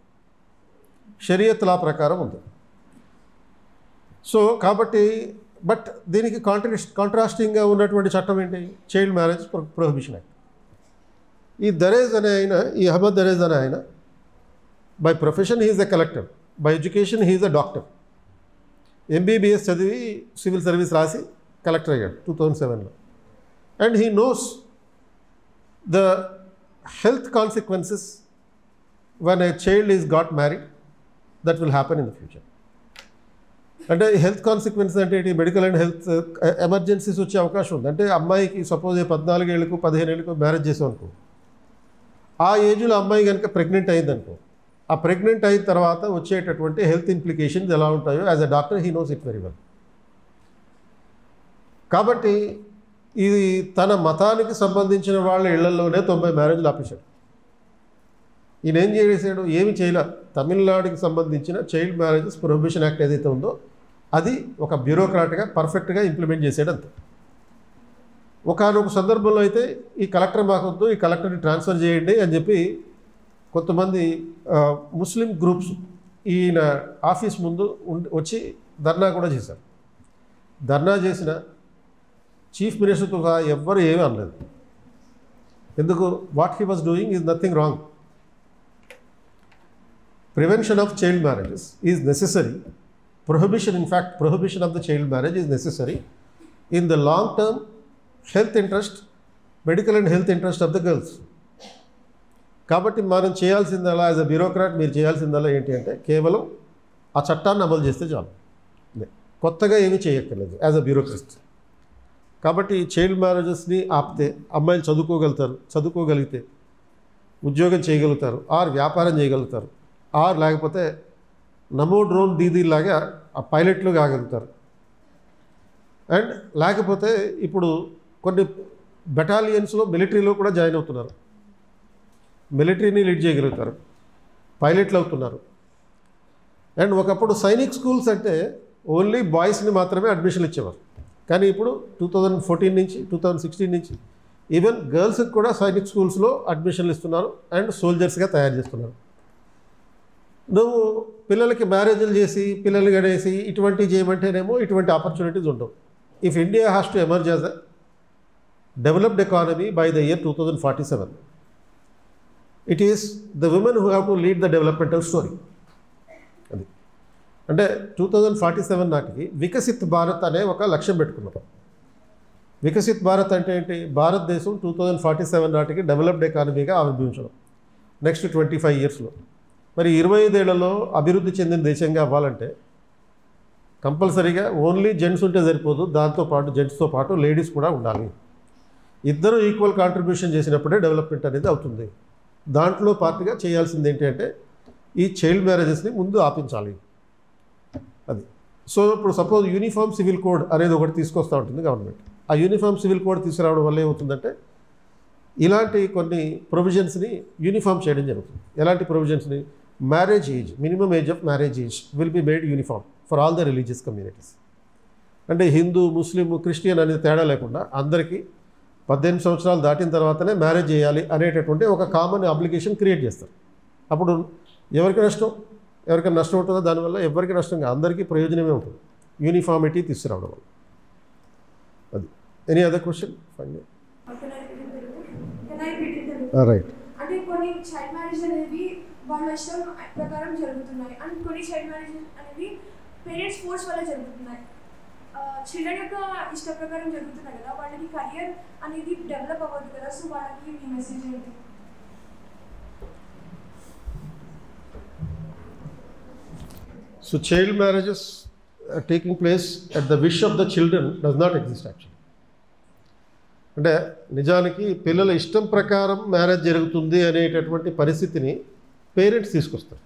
షరియత్ లా ప్రకారం ఉంది. సో కాబట్టి బట్ దీనికి కాంట్రాస్టింగ్గా ఉన్నటువంటి చట్టం ఏంటి? Child marriage prohibition act. ఈ దరేజ్ అనే ఆయన, ఈ అహ్మద్ దరేజ్ అనే ఆయన by profession he is a collector, by education he is a doctor. MBBS చదివి సివిల్ సర్వీస్ రాసి కలెక్టర్ అయ్యాడు 2007లో. And he knows the health consequences when a child is got married that will happen in the future. అంటే health consequences అంటే ఏంటి? Medical and health emergencies వచ్చే అవకాశం ఉంది. అంటే అమ్మాయికి సపోజ్ 14 ఏళ్ళకు 15 ఏళ్ళకు మ్యారేజ్ చేసాం అనుకో, ఆ ఏజ్లో అమ్మాయి కనుక ప్రెగ్నెంట్ అయిందనుకో, ఆ ప్రెగ్నెంట్ అయిన తర్వాత వచ్చేటటువంటి హెల్త్ ఇంప్లికేషన్స్ ఎలా ఉంటాయో as a doctor he knows it very well. కాబట్టి ఇది తన మతానికి సంబంధించిన వాళ్ళ ఇళ్లలోనే 90 మ్యారేజ్లు ఆపేశాడు. ఈయన ఏం చేశాడు? ఏమి చేయలే. తమిళనాడుకి సంబంధించిన చైల్డ్ మ్యారేజెస్ ప్రొహిబిషన్ యాక్ట్ ఏదైతే ఉందో అది ఒక బ్యూరోక్రాట్గా పర్ఫెక్ట్గా ఇంప్లిమెంట్ చేసాడు అంతే. ఒకనొక సందర్భంలో అయితే ఈ కలెక్టర్ మాకొద్దు, ఈ కలెక్టర్ని ట్రాన్స్ఫర్ చేయండి అని చెప్పి కొంతమంది ముస్లిం గ్రూప్స్ ఈయన ఆఫీస్ ముందు వచ్చి ధర్నా కూడా చేశారు. ధర్నా చేసిన చీఫ్ మినిస్టర్తో సహా ఎవ్వరు ఏమీ అనలేదు. ఎందుకు? What he was doing is nothing wrong. Prevention of child marriages is necessary. Prohibition, in fact prohibition of the child marriage is necessary in the long term health interest, medical and health interest of the girls. కాబట్టి మనం చేయాల్సిందలా as a bureaucrat మీరు చేయాల్సిందలా ఏంటి అంటే కేవలం ఆ చట్టాన్ని అమలు చేస్తే చాలు, కొత్తగా ఏమీ చేయక్కర్లేదు యాజ్ అ బ్యూరోక్రస్ట్. కాబట్టి చైల్డ్ మ్యారేజెస్ని ఆపితే అమ్మాయిలు చదువుకోగలిగితే ఉద్యోగం చేయగలుగుతారు, ఆర్ వ్యాపారం చేయగలుగుతారు, ఆర్ లేకపోతే నమో డ్రోన్ దీదీలాగా ఆ పైలట్లు కాగలుగుతారు. అండ్ లేకపోతే ఇప్పుడు కొన్ని బెటాలియన్స్లో మిలిటరీలో కూడా జాయిన్ అవుతున్నారు, మిలిటరీని లీడ్ చేయగలుగుతారు, పైలట్లు అవుతున్నారు. అండ్ ఒకప్పుడు సైనిక్ స్కూల్స్ అంటే ఓన్లీ బాయ్స్ని మాత్రమే అడ్మిషన్లు ఇచ్చేవారు. కానీ ఇప్పుడు 2014 నుంచి 2016 నుంచి ఈవెన్ గర్ల్స్కి కూడా సైనిక్ స్కూల్స్లో అడ్మిషన్లు ఇస్తున్నారు అండ్ సోల్జర్స్గా తయారు చేస్తున్నారు. నువ్వు పిల్లలకి మ్యారేజ్లు చేసి పిల్లలు గడేసి ఇటువంటివి చేయమంటేనేమో ఇటువంటి ఆపర్చునిటీస్ ఉండవు. If India has to emerge as a developed economy by the year 2047, it is the women who have to lead the developmental story. అది అంటే 2047 నాటికి వికసిత్ భారత్ అనే ఒక లక్ష్యం పెట్టుకున్నాం. వికసిత్ భారత్ అంటే ఏంటి? భారతదేశం 2047 నాటికి డెవలప్డ్ ఎకానమీగా ఆవిర్భవించడం నెక్స్ట్ 25 ఇయర్స్లో. మరి 25 ఏళ్లలో అభివృద్ధి చెందిన దేశంగా అవ్వాలంటే కంపల్సరీగా ఓన్లీ జెంట్స్ ఉంటే సరిపోదు, దాంతోపాటు జెంట్స్తో పాటు లేడీస్ కూడా ఉండాలి. ఇద్దరు ఈక్వల్ కాంట్రిబ్యూషన్ చేసినప్పుడే డెవలప్మెంట్ అనేది అవుతుంది. దాంట్లో పార్ట్గా చేయాల్సింది ఏంటి అంటే ఈ చైల్డ్ మ్యారేజెస్ని ముందు ఆపించాలి. అది సో ఇప్పుడు సపోజ్ యూనిఫామ్ సివిల్ కోడ్ అనేది ఒకటి తీసుకొస్తూ ఉంటుంది గవర్నమెంట్. ఆ యూనిఫామ్ సివిల్ కోడ్ తీసుకురావడం వల్ల ఏమవుతుందంటే ఇలాంటి కొన్ని ప్రొవిజన్స్ని యూనిఫామ్ చేయడం జరుగుతుంది. ఎలాంటి ప్రొవిజన్స్ని? Marriage age, minimum age of marriage age will be made uniform for all the religious communities. అంటే హిందూ, ముస్లిం, క్రిస్టియన్ అనేది తేడా లేకుండా అందరికీ 18 సంవత్సరాలు దాటిన తర్వాతనే మ్యారేజ్ చేయాలి అనేటటువంటి ఒక కామన్ అప్లికేషన్ క్రియేట్ చేస్తారు. అప్పుడు ఎవరికి నష్టం ఉంటుందో దానివల్ల ఎవరికి నష్టంగా అందరికీ ప్రయోజనమే ఉంటుంది యూనిఫామిటీ తీసుకురావడం వల్ల. అది ఎనీ అదర్ క్వశ్చన్? రైట్. అంటే కొన్ని చైల్డ్ మ్యారేజ్ అనేవి వాళ్ళ ఇష్టం ప్రకారం జరుగుతున్నాయి అండ్ కొన్ని చైల్డ్ మ్యారేజ్ అనేవి పేరెంట్స్ ఫోర్స్ వల్ల జరుగుతున్నాయి. చిల్డ్రన్ యొక్క ఇష్ట ప్రకారం జరుగుతున్నాయి కదా, వాళ్ళకి కెరియర్ అనేది డెవలప్ అవ్వదు కదా. సో వాళ్ళకి మీ మెసేజ్ ఏంటి? So child marriages taking place at the wish of the children does not exist actually. అంటే నిజానికి పిల్లల ఇష్టం ప్రకారం మ్యారేజ్ జరుగుతుంది అనేటటువంటి పరిస్థితిని పేరెంట్స్ తీసుకొస్తారు.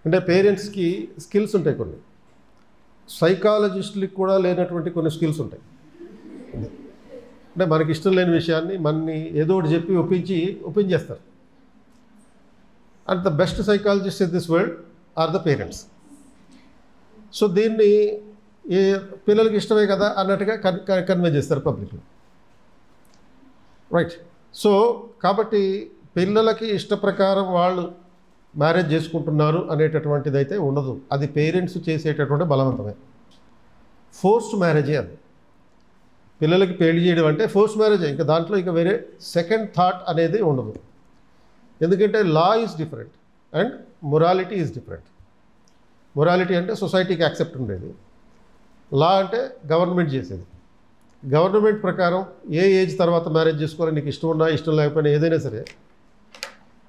అంటే పేరెంట్స్కి స్కిల్స్ ఉంటాయి, కొన్ని సైకాలజిస్టులకి కూడా లేనటువంటి కొన్ని స్కిల్స్ ఉంటాయి. అంటే మనకి ఇష్టం లేని విషయాన్ని మనని ఏదో ఒకటి చెప్పి ఒప్పించేస్తారు. And the best psychologist in this world are the parents. So దీన్ని ఏ పిల్లలకి ఇష్టమే కదా అన్నట్టుగా కన్వే చేస్తారు పబ్లిక్లో, రైట్. సో కాబట్టి పిల్లలకి ఇష్ట ప్రకారం వాళ్ళు మ్యారేజ్ చేసుకుంటున్నారు అనేటటువంటిది అయితే ఉండదు. అది పేరెంట్స్ చేసేటటువంటి బలవంతమే. ఫోర్స్డ్ మ్యారేజే అది. పిల్లలకి పెళ్లి చేయడం అంటే ఫోర్స్ మ్యారేజే, ఇంకా దాంట్లో ఇంకా వేరే సెకండ్ థాట్ అనేది ఉండదు. ఎందుకంటే law is different and morality is different. Morality అంటే సొసైటీకి యాక్సెప్ట్ ఉండేది, లా అంటే గవర్నమెంట్ చేసేది. గవర్నమెంట్ ప్రకారం ఏ ఏజ్ తర్వాత మ్యారేజ్ చేసుకోవాలి, నీకు ఇష్టం ఉన్నా ఇష్టం లేకపోయినా ఏదైనా సరే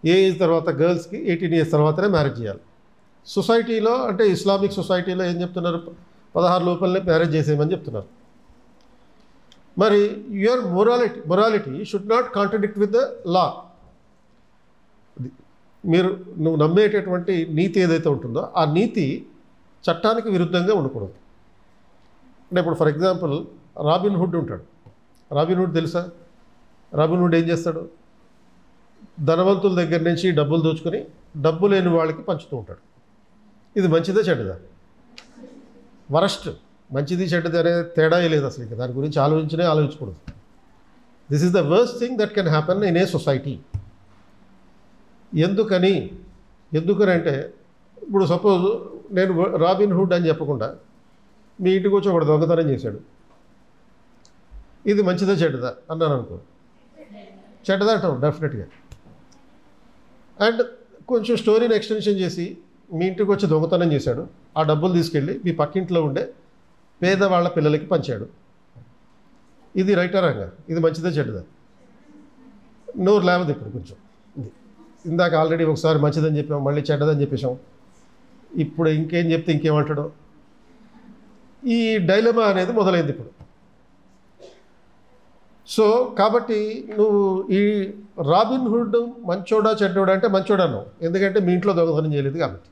ఏ ఏజ్ తర్వాత గర్ల్స్కి 18 years తర్వాతనే మ్యారేజ్ చేయాలి. సొసైటీలో అంటే ఇస్లామిక్ సొసైటీలో ఏం చెప్తున్నారు, 16 లోపలనే మ్యారేజ్ చేసేయమని చెప్తున్నారు. మరి your morality should not contradict with the law. నువ్వు నమ్మేటటువంటి నీతి ఏదైతే ఉంటుందో ఆ నీతి చట్టానికి విరుద్ధంగా ఉండకూడదు. అంటే ఇప్పుడు ఫర్ ఎగ్జాంపుల్ రాబిన్ హుడ్ ఉంటాడు. రాబిన్ హుడ్ తెలుసా? రాబిన్ హుడ్ ఏం చేస్తాడు, ధనవంతుల దగ్గర నుంచి డబ్బులు దోచుకొని డబ్బు లేని వాళ్ళకి పంచుతూ ఉంటాడు. ఇది మంచిదే చెడ్డదా? వరస్ట్. మంచిది చెడ్డది అనే తేడా లేదు అసలు. ఇంకా దాని గురించి ఆలోచించకూడదు. This is the worst thing that can happen in a society. ఎందుకనంటే ఇప్పుడు సపోజ్ నేను రాబిన్ హుడ్ అని చెప్పకుండా మీ ఇంటికి వచ్చి ఒకడు దొంగతనం చేశాడు, ఇది మంచిదా చెడ్డదా అన్నాను అనుకో, చెడ్డదా అంటాం డెఫినెట్గా. అండ్ కొంచెం స్టోరీని ఎక్స్టెన్షన్ చేసి మీ ఇంటికి వచ్చి దొంగతనం చేశాడు, ఆ డబ్బులు తీసుకెళ్ళి మీ పక్కింట్లో ఉండే పేదవాళ్ళ పిల్లలకి పంచాడు, ఇది రైటా రాంగా? ఇది మంచిదా చెడ్డదా? నోరు లేవదు ఇప్పుడు కొంచెం. ఇందాక ఆల్రెడీ ఒకసారి మంచిదని చెప్పాం, మళ్ళీ చెడ్డదని చెప్పేసాం, ఇప్పుడు ఇంకేం చెప్తే ఇంకేమంటాడో, ఈ డైలమా అనేది మొదలైంది ఇప్పుడు. సో కాబట్టి నువ్వు ఈ రాబిన్ హుడ్ మంచోడా చెడ్డోడా అంటే మంచోడా అన్నావు, ఎందుకంటే మీ ఇంట్లో దొంగతనం చేయలేదు కాబట్టి.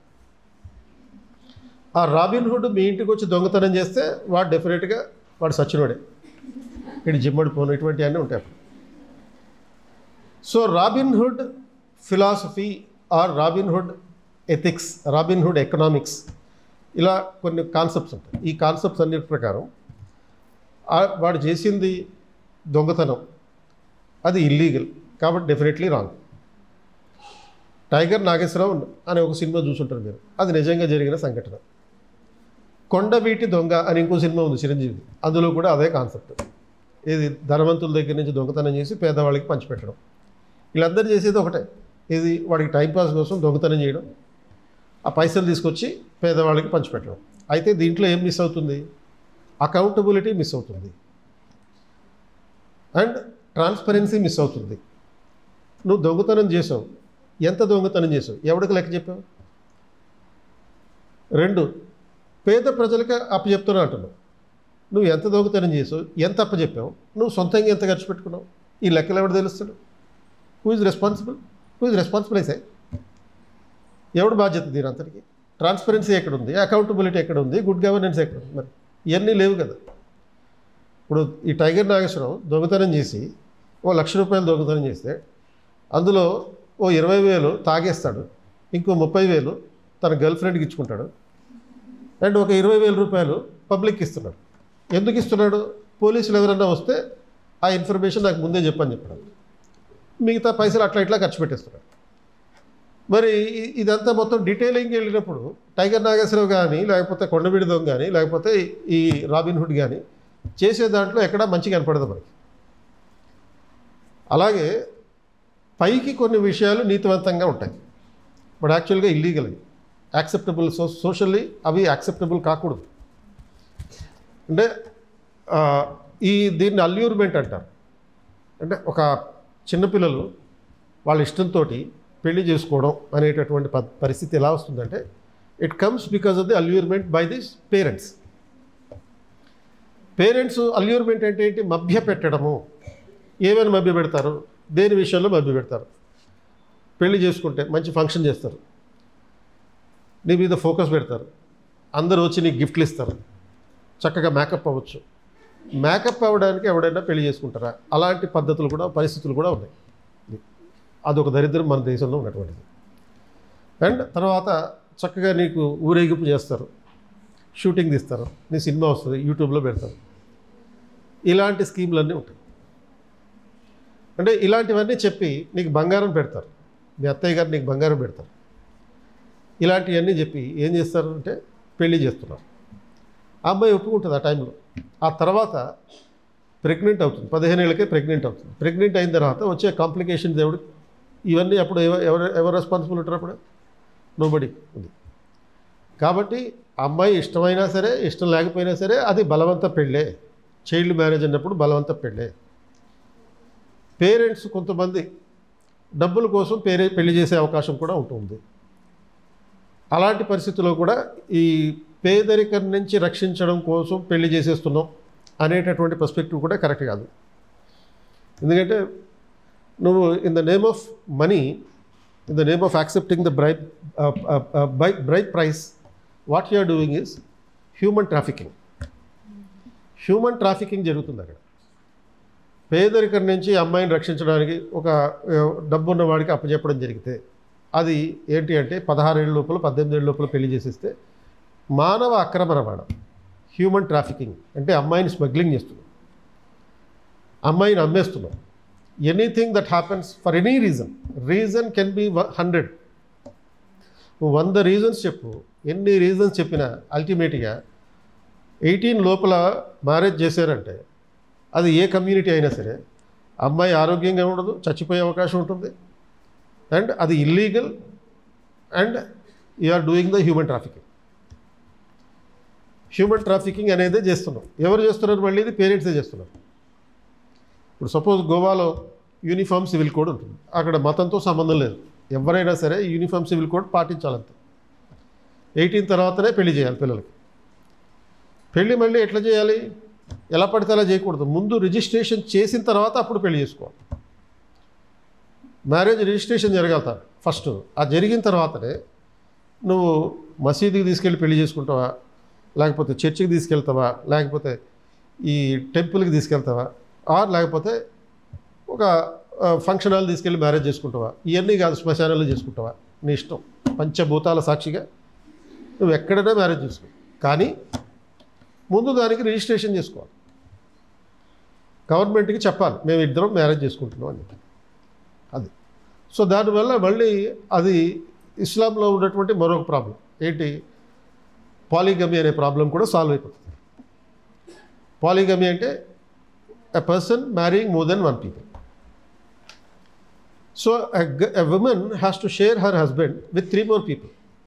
ఆ రాబిన్ హుడ్ మీ ఇంటికి వచ్చి దొంగతనం చేస్తే వాడు డెఫినెట్గా వాడు సచ్చినోడే, ఇటు జిమ్మడి పోను, ఇటువంటివన్నీ ఉంటాయి. So robin hood philosophy or robin hood ethics, robin hood economics, ఇలా కొన్ని కాన్సెప్ట్స్ ఉంటాయి. ఈ కాన్సెప్ట్స్ అన్నిటి ప్రకారం వాడు చేసింది దొంగతనం, అది ఇల్లీగల్ కాబట్టి డెఫినెట్లీ రాంగ్. టైగర్ నాగేశ్వరరావు అనే ఒక సినిమా చూసుంటారు మీరు, అది నిజంగా జరిగిన సంఘటన. కొండవీటి దొంగ అని ఇంకో సినిమా ఉంది చిరంజీవి, అందులో కూడా అదే కాన్సెప్ట్. ఇది ధనవంతుల దగ్గర నుంచి దొంగతనం చేసి పేదవాళ్ళకి పంచిపెట్టడం. వీళ్ళందరూ చేసేది ఒకటే, ఇది వాడికి టైంపాస్ కోసం దొంగతనం చేయడం, ఆ పైసలు తీసుకొచ్చి పేదవాళ్ళకి పంచిపెట్టడం. అయితే దీంట్లో ఏం మిస్ అవుతుంది? అకౌంటబిలిటీ మిస్ అవుతుంది అండ్ ట్రాన్స్పరెన్సీ మిస్ అవుతుంది. నువ్వు దొంగతనం చేసావు, ఎంత దొంగతనం చేసావు, ఎవరికి లెక్క చెప్పావు? 2, పేద ప్రజలకి అప్పచెప్తున్నా అంటున్నావు. నువ్వు ఎంత దొంగతనం చేసావు, ఎంత అప్పచెప్పావు, నువ్వు సొంతంగా ఎంత ఖర్చు పెట్టుకున్నావు, ఈ లెక్కలు ఎవడు తెలుస్తాడు? హూ ఈజ్ రెస్పాన్సిబుల్ అయితే ఎవడు బాధ్యత దీని అంతటికి? ట్రాన్స్పరెన్సీ ఎక్కడుంది, అకౌంటబిలిటీ ఎక్కడుంది, గుడ్ గవర్నెన్స్ ఎక్కడుంది? మరి ఇవన్నీ లేవు కదా. ఇప్పుడు ఈ టైగర్ నాగేశ్వరరావు దొంగతనం చేసి ఓ ₹1,00,000 దొంగతనం చేస్తే అందులో ఓ 20,000 తాగేస్తాడు, ఇంకో 30,000 తన గర్ల్ ఫ్రెండ్కి ఇచ్చుకుంటాడు, అండ్ ఒక ₹20,000 పబ్లిక్కి ఇస్తున్నాడు. ఎందుకు ఇస్తున్నాడు? పోలీసులు ఎవరైనా వస్తే ఆ ఇన్ఫర్మేషన్ నాకు ముందే చెప్పని చెప్పడం, మిగతా పైసలు అట్లా ఇట్లా ఖర్చు పెట్టేస్తున్నాడు. మరి ఇదంతా మొత్తం డీటెయిలింగ్ వెళ్ళినప్పుడు టైగర్ నాగేశ్వరరావు కానీ, లేకపోతే కొండవీటి దొంగ కానీ, లేకపోతే ఈ రాబిన్ హుడ్ కానీ చేసే దాంట్లో ఎక్కడా మంచి కనపడదు మనకి. అలాగే పైకి కొన్ని విషయాలు నీతివంతంగా ఉంటాయి, బట్ యాక్చువల్గా ఇల్లీగల్, యాక్సెప్టబుల్, సోషల్లీ అవి యాక్సెప్టబుల్ కాకూడదు. అంటే దీన్ని అల్యూర్మెంట్ అంటారు. అంటే ఒక చిన్నపిల్లలు వాళ్ళ ఇష్టంతో పెళ్లి చేసుకోవడం అనేటటువంటి పరిస్థితి ఎలా వస్తుందంటే, it comes because of the allurement by this parents. Allurement అంటే ఏంటి? మభ్య పెట్టడము. ఏమైనా మభ్య పెడతారు? దేని విషయంలో మభ్య పెడతారు? పెళ్లి చేసుకుంటే మంచి ఫంక్షన్ చేస్తారు, నీ మీద ఫోకస్ పెడతారు, అందరూ వచ్చి నీకు గిఫ్ట్లు ఇస్తారు, చక్కగా మేకప్ అవ్వచ్చు. మేకప్ అవ్వడానికి ఎవడైనా పెళ్లి చేసుకుంటారా? అలాంటి పద్ధతులు కూడా, పరిస్థితులు కూడా ఉన్నాయి. అదొక దరిద్రం మన దేశంలో ఉన్నటువంటిది. అండ్ తర్వాత చక్కగా నీకు ఊరేగింపు చేస్తారు, షూటింగ్ తీస్తారు, నీ సినిమా వస్తుంది, యూట్యూబ్లో పెడతారు. ఇలాంటి స్కీమ్లన్నీ ఉంటాయి. అంటే ఇలాంటివన్నీ చెప్పి నీకు బంగారం పెడతారు, మీ అత్తయ్య గారు నీకు బంగారం పెడతారు. ఇలాంటివన్నీ చెప్పి ఏం చేస్తారంటే పెళ్లి చేస్తున్నారు. ఆ అమ్మాయి ఒప్పుకుంటుంది ఆ టైంలో. ఆ తర్వాత ప్రెగ్నెంట్ అవుతుంది, 15 ఏళ్ళకే ప్రెగ్నెంట్ అవుతుంది. ప్రెగ్నెంట్ అయిన తర్వాత వచ్చే కాంప్లికేషన్స్ ఇవన్నీ అప్పుడు ఎవరు రెస్పాన్సిబుల్ ఉంటారు? అప్పుడు నోబడి ఉంది. కాబట్టి అమ్మాయి ఇష్టమైనా సరే ఇష్టం లేకపోయినా సరే అది బలవంత పెళ్ళే. చైల్డ్ మ్యారేజ్ అన్నప్పుడు బలవంత పెళ్ళే. పేరెంట్స్ కొంతమంది డబ్బుల కోసం పెళ్లి చేసే అవకాశం కూడా ఉంటుంది. అలాంటి పరిస్థితుల్లో కూడా ఈ పేదరికం నుంచి రక్షించడం కోసం పెళ్లి చేసేస్తున్నాం అనేటటువంటి పర్స్పెక్టివ్ కూడా కరెక్ట్ కాదు. ఎందుకంటే నువ్వు in the name of money, in the name of accepting the bribe price, what you are doing is human trafficking. Human trafficking జరుగుతుంది అక్కడ. పేదరికం నుంచి అమ్మాయిని రక్షించడానికి ఒక డబ్బున్న వాడికి అప్పచెప్పడం జరిగితే అది ఏంటి అంటే 16 ఏళ్ళ లోపల 18 ఏళ్ళ లోపల పెళ్లి చేసేస్తే మానవ అక్రమ రవాణా, హ్యూమన్ ట్రాఫికింగ్. అంటే అమ్మాయిని స్మగ్లింగ్ చేస్తున్నాం, అమ్మాయిని అమ్మేస్తున్నాం. Anything that happens for any reason can be 100. 100 reasons చెప్పు, ఎన్ని రీజన్స్ చెప్పినా అల్టిమేట్గా 18 లోపల మ్యారేజ్ చేశారంటే అది ఏ కమ్యూనిటీ అయినా సరే అమ్మాయి ఆరోగ్యంగా ఉండదు, చచ్చిపోయే అవకాశం ఉంటుంది. అండ్ అది illegal and you are doing the human trafficking. Human trafficking అనేది చేస్తున్నాం. ఎవరు చేస్తున్నారు? మళ్ళీ ఇది పేరెంట్సే చేస్తున్నారు. ఇప్పుడు సపోజ్ గోవాలో యూనిఫామ్ సివిల్ కోడ్ ఉంటుంది. అక్కడ మతంతో సంబంధం లేదు. ఎవరైనా సరే యూనిఫామ్ సివిల్ కోడ్ పాటించాలంతే. 18 తర్వాతనే పెళ్లి చేయాలి పిల్లలకి. పెళ్ళి మళ్ళీ ఎట్లా చేయాలి? ఎలా పడితే అలా చేయకూడదు. ముందు రిజిస్ట్రేషన్ చేసిన తర్వాత అప్పుడు పెళ్లి చేసుకోవాలి. మ్యారేజ్ రిజిస్ట్రేషన్ జరగాలి ఫస్ట్. ఆ జరిగిన తర్వాతనే నువ్వు మసీదుకి తీసుకెళ్ళి పెళ్లి చేసుకుంటావా, లేకపోతే చర్చికి తీసుకెళ్తావా, లేకపోతే ఈ టెంపుల్కి తీసుకెళ్తావా, లేకపోతే ఒక ఫంక్షన్ హాల్ తీసుకెళ్ళి మ్యారేజ్ చేసుకుంటావా? ఇవన్నీ కాదు, శ్మశానాలు చేసుకుంటావా, నీ ఇష్టం. పంచభూతాల సాక్షిగా నువ్వు ఎక్కడైనా మ్యారేజ్ చేసుకో, కానీ ముందు దానికి రిజిస్ట్రేషన్ చేసుకోవాలి. గవర్నమెంట్కి చెప్పాలి మేము ఇద్దరం మ్యారేజ్ చేసుకుంటున్నాం అని. అది సో దానివల్ల మళ్ళీ అది ఇస్లాంలో ఉన్నటువంటి మరొక ప్రాబ్లం ఏంటి? పాలిగమీ అనే ప్రాబ్లం కూడా సాల్వ్ అయిపోతుంది. పాలిగమీ అంటే a person marrying more than 1 people. So a woman has to share her husband with 3 more people.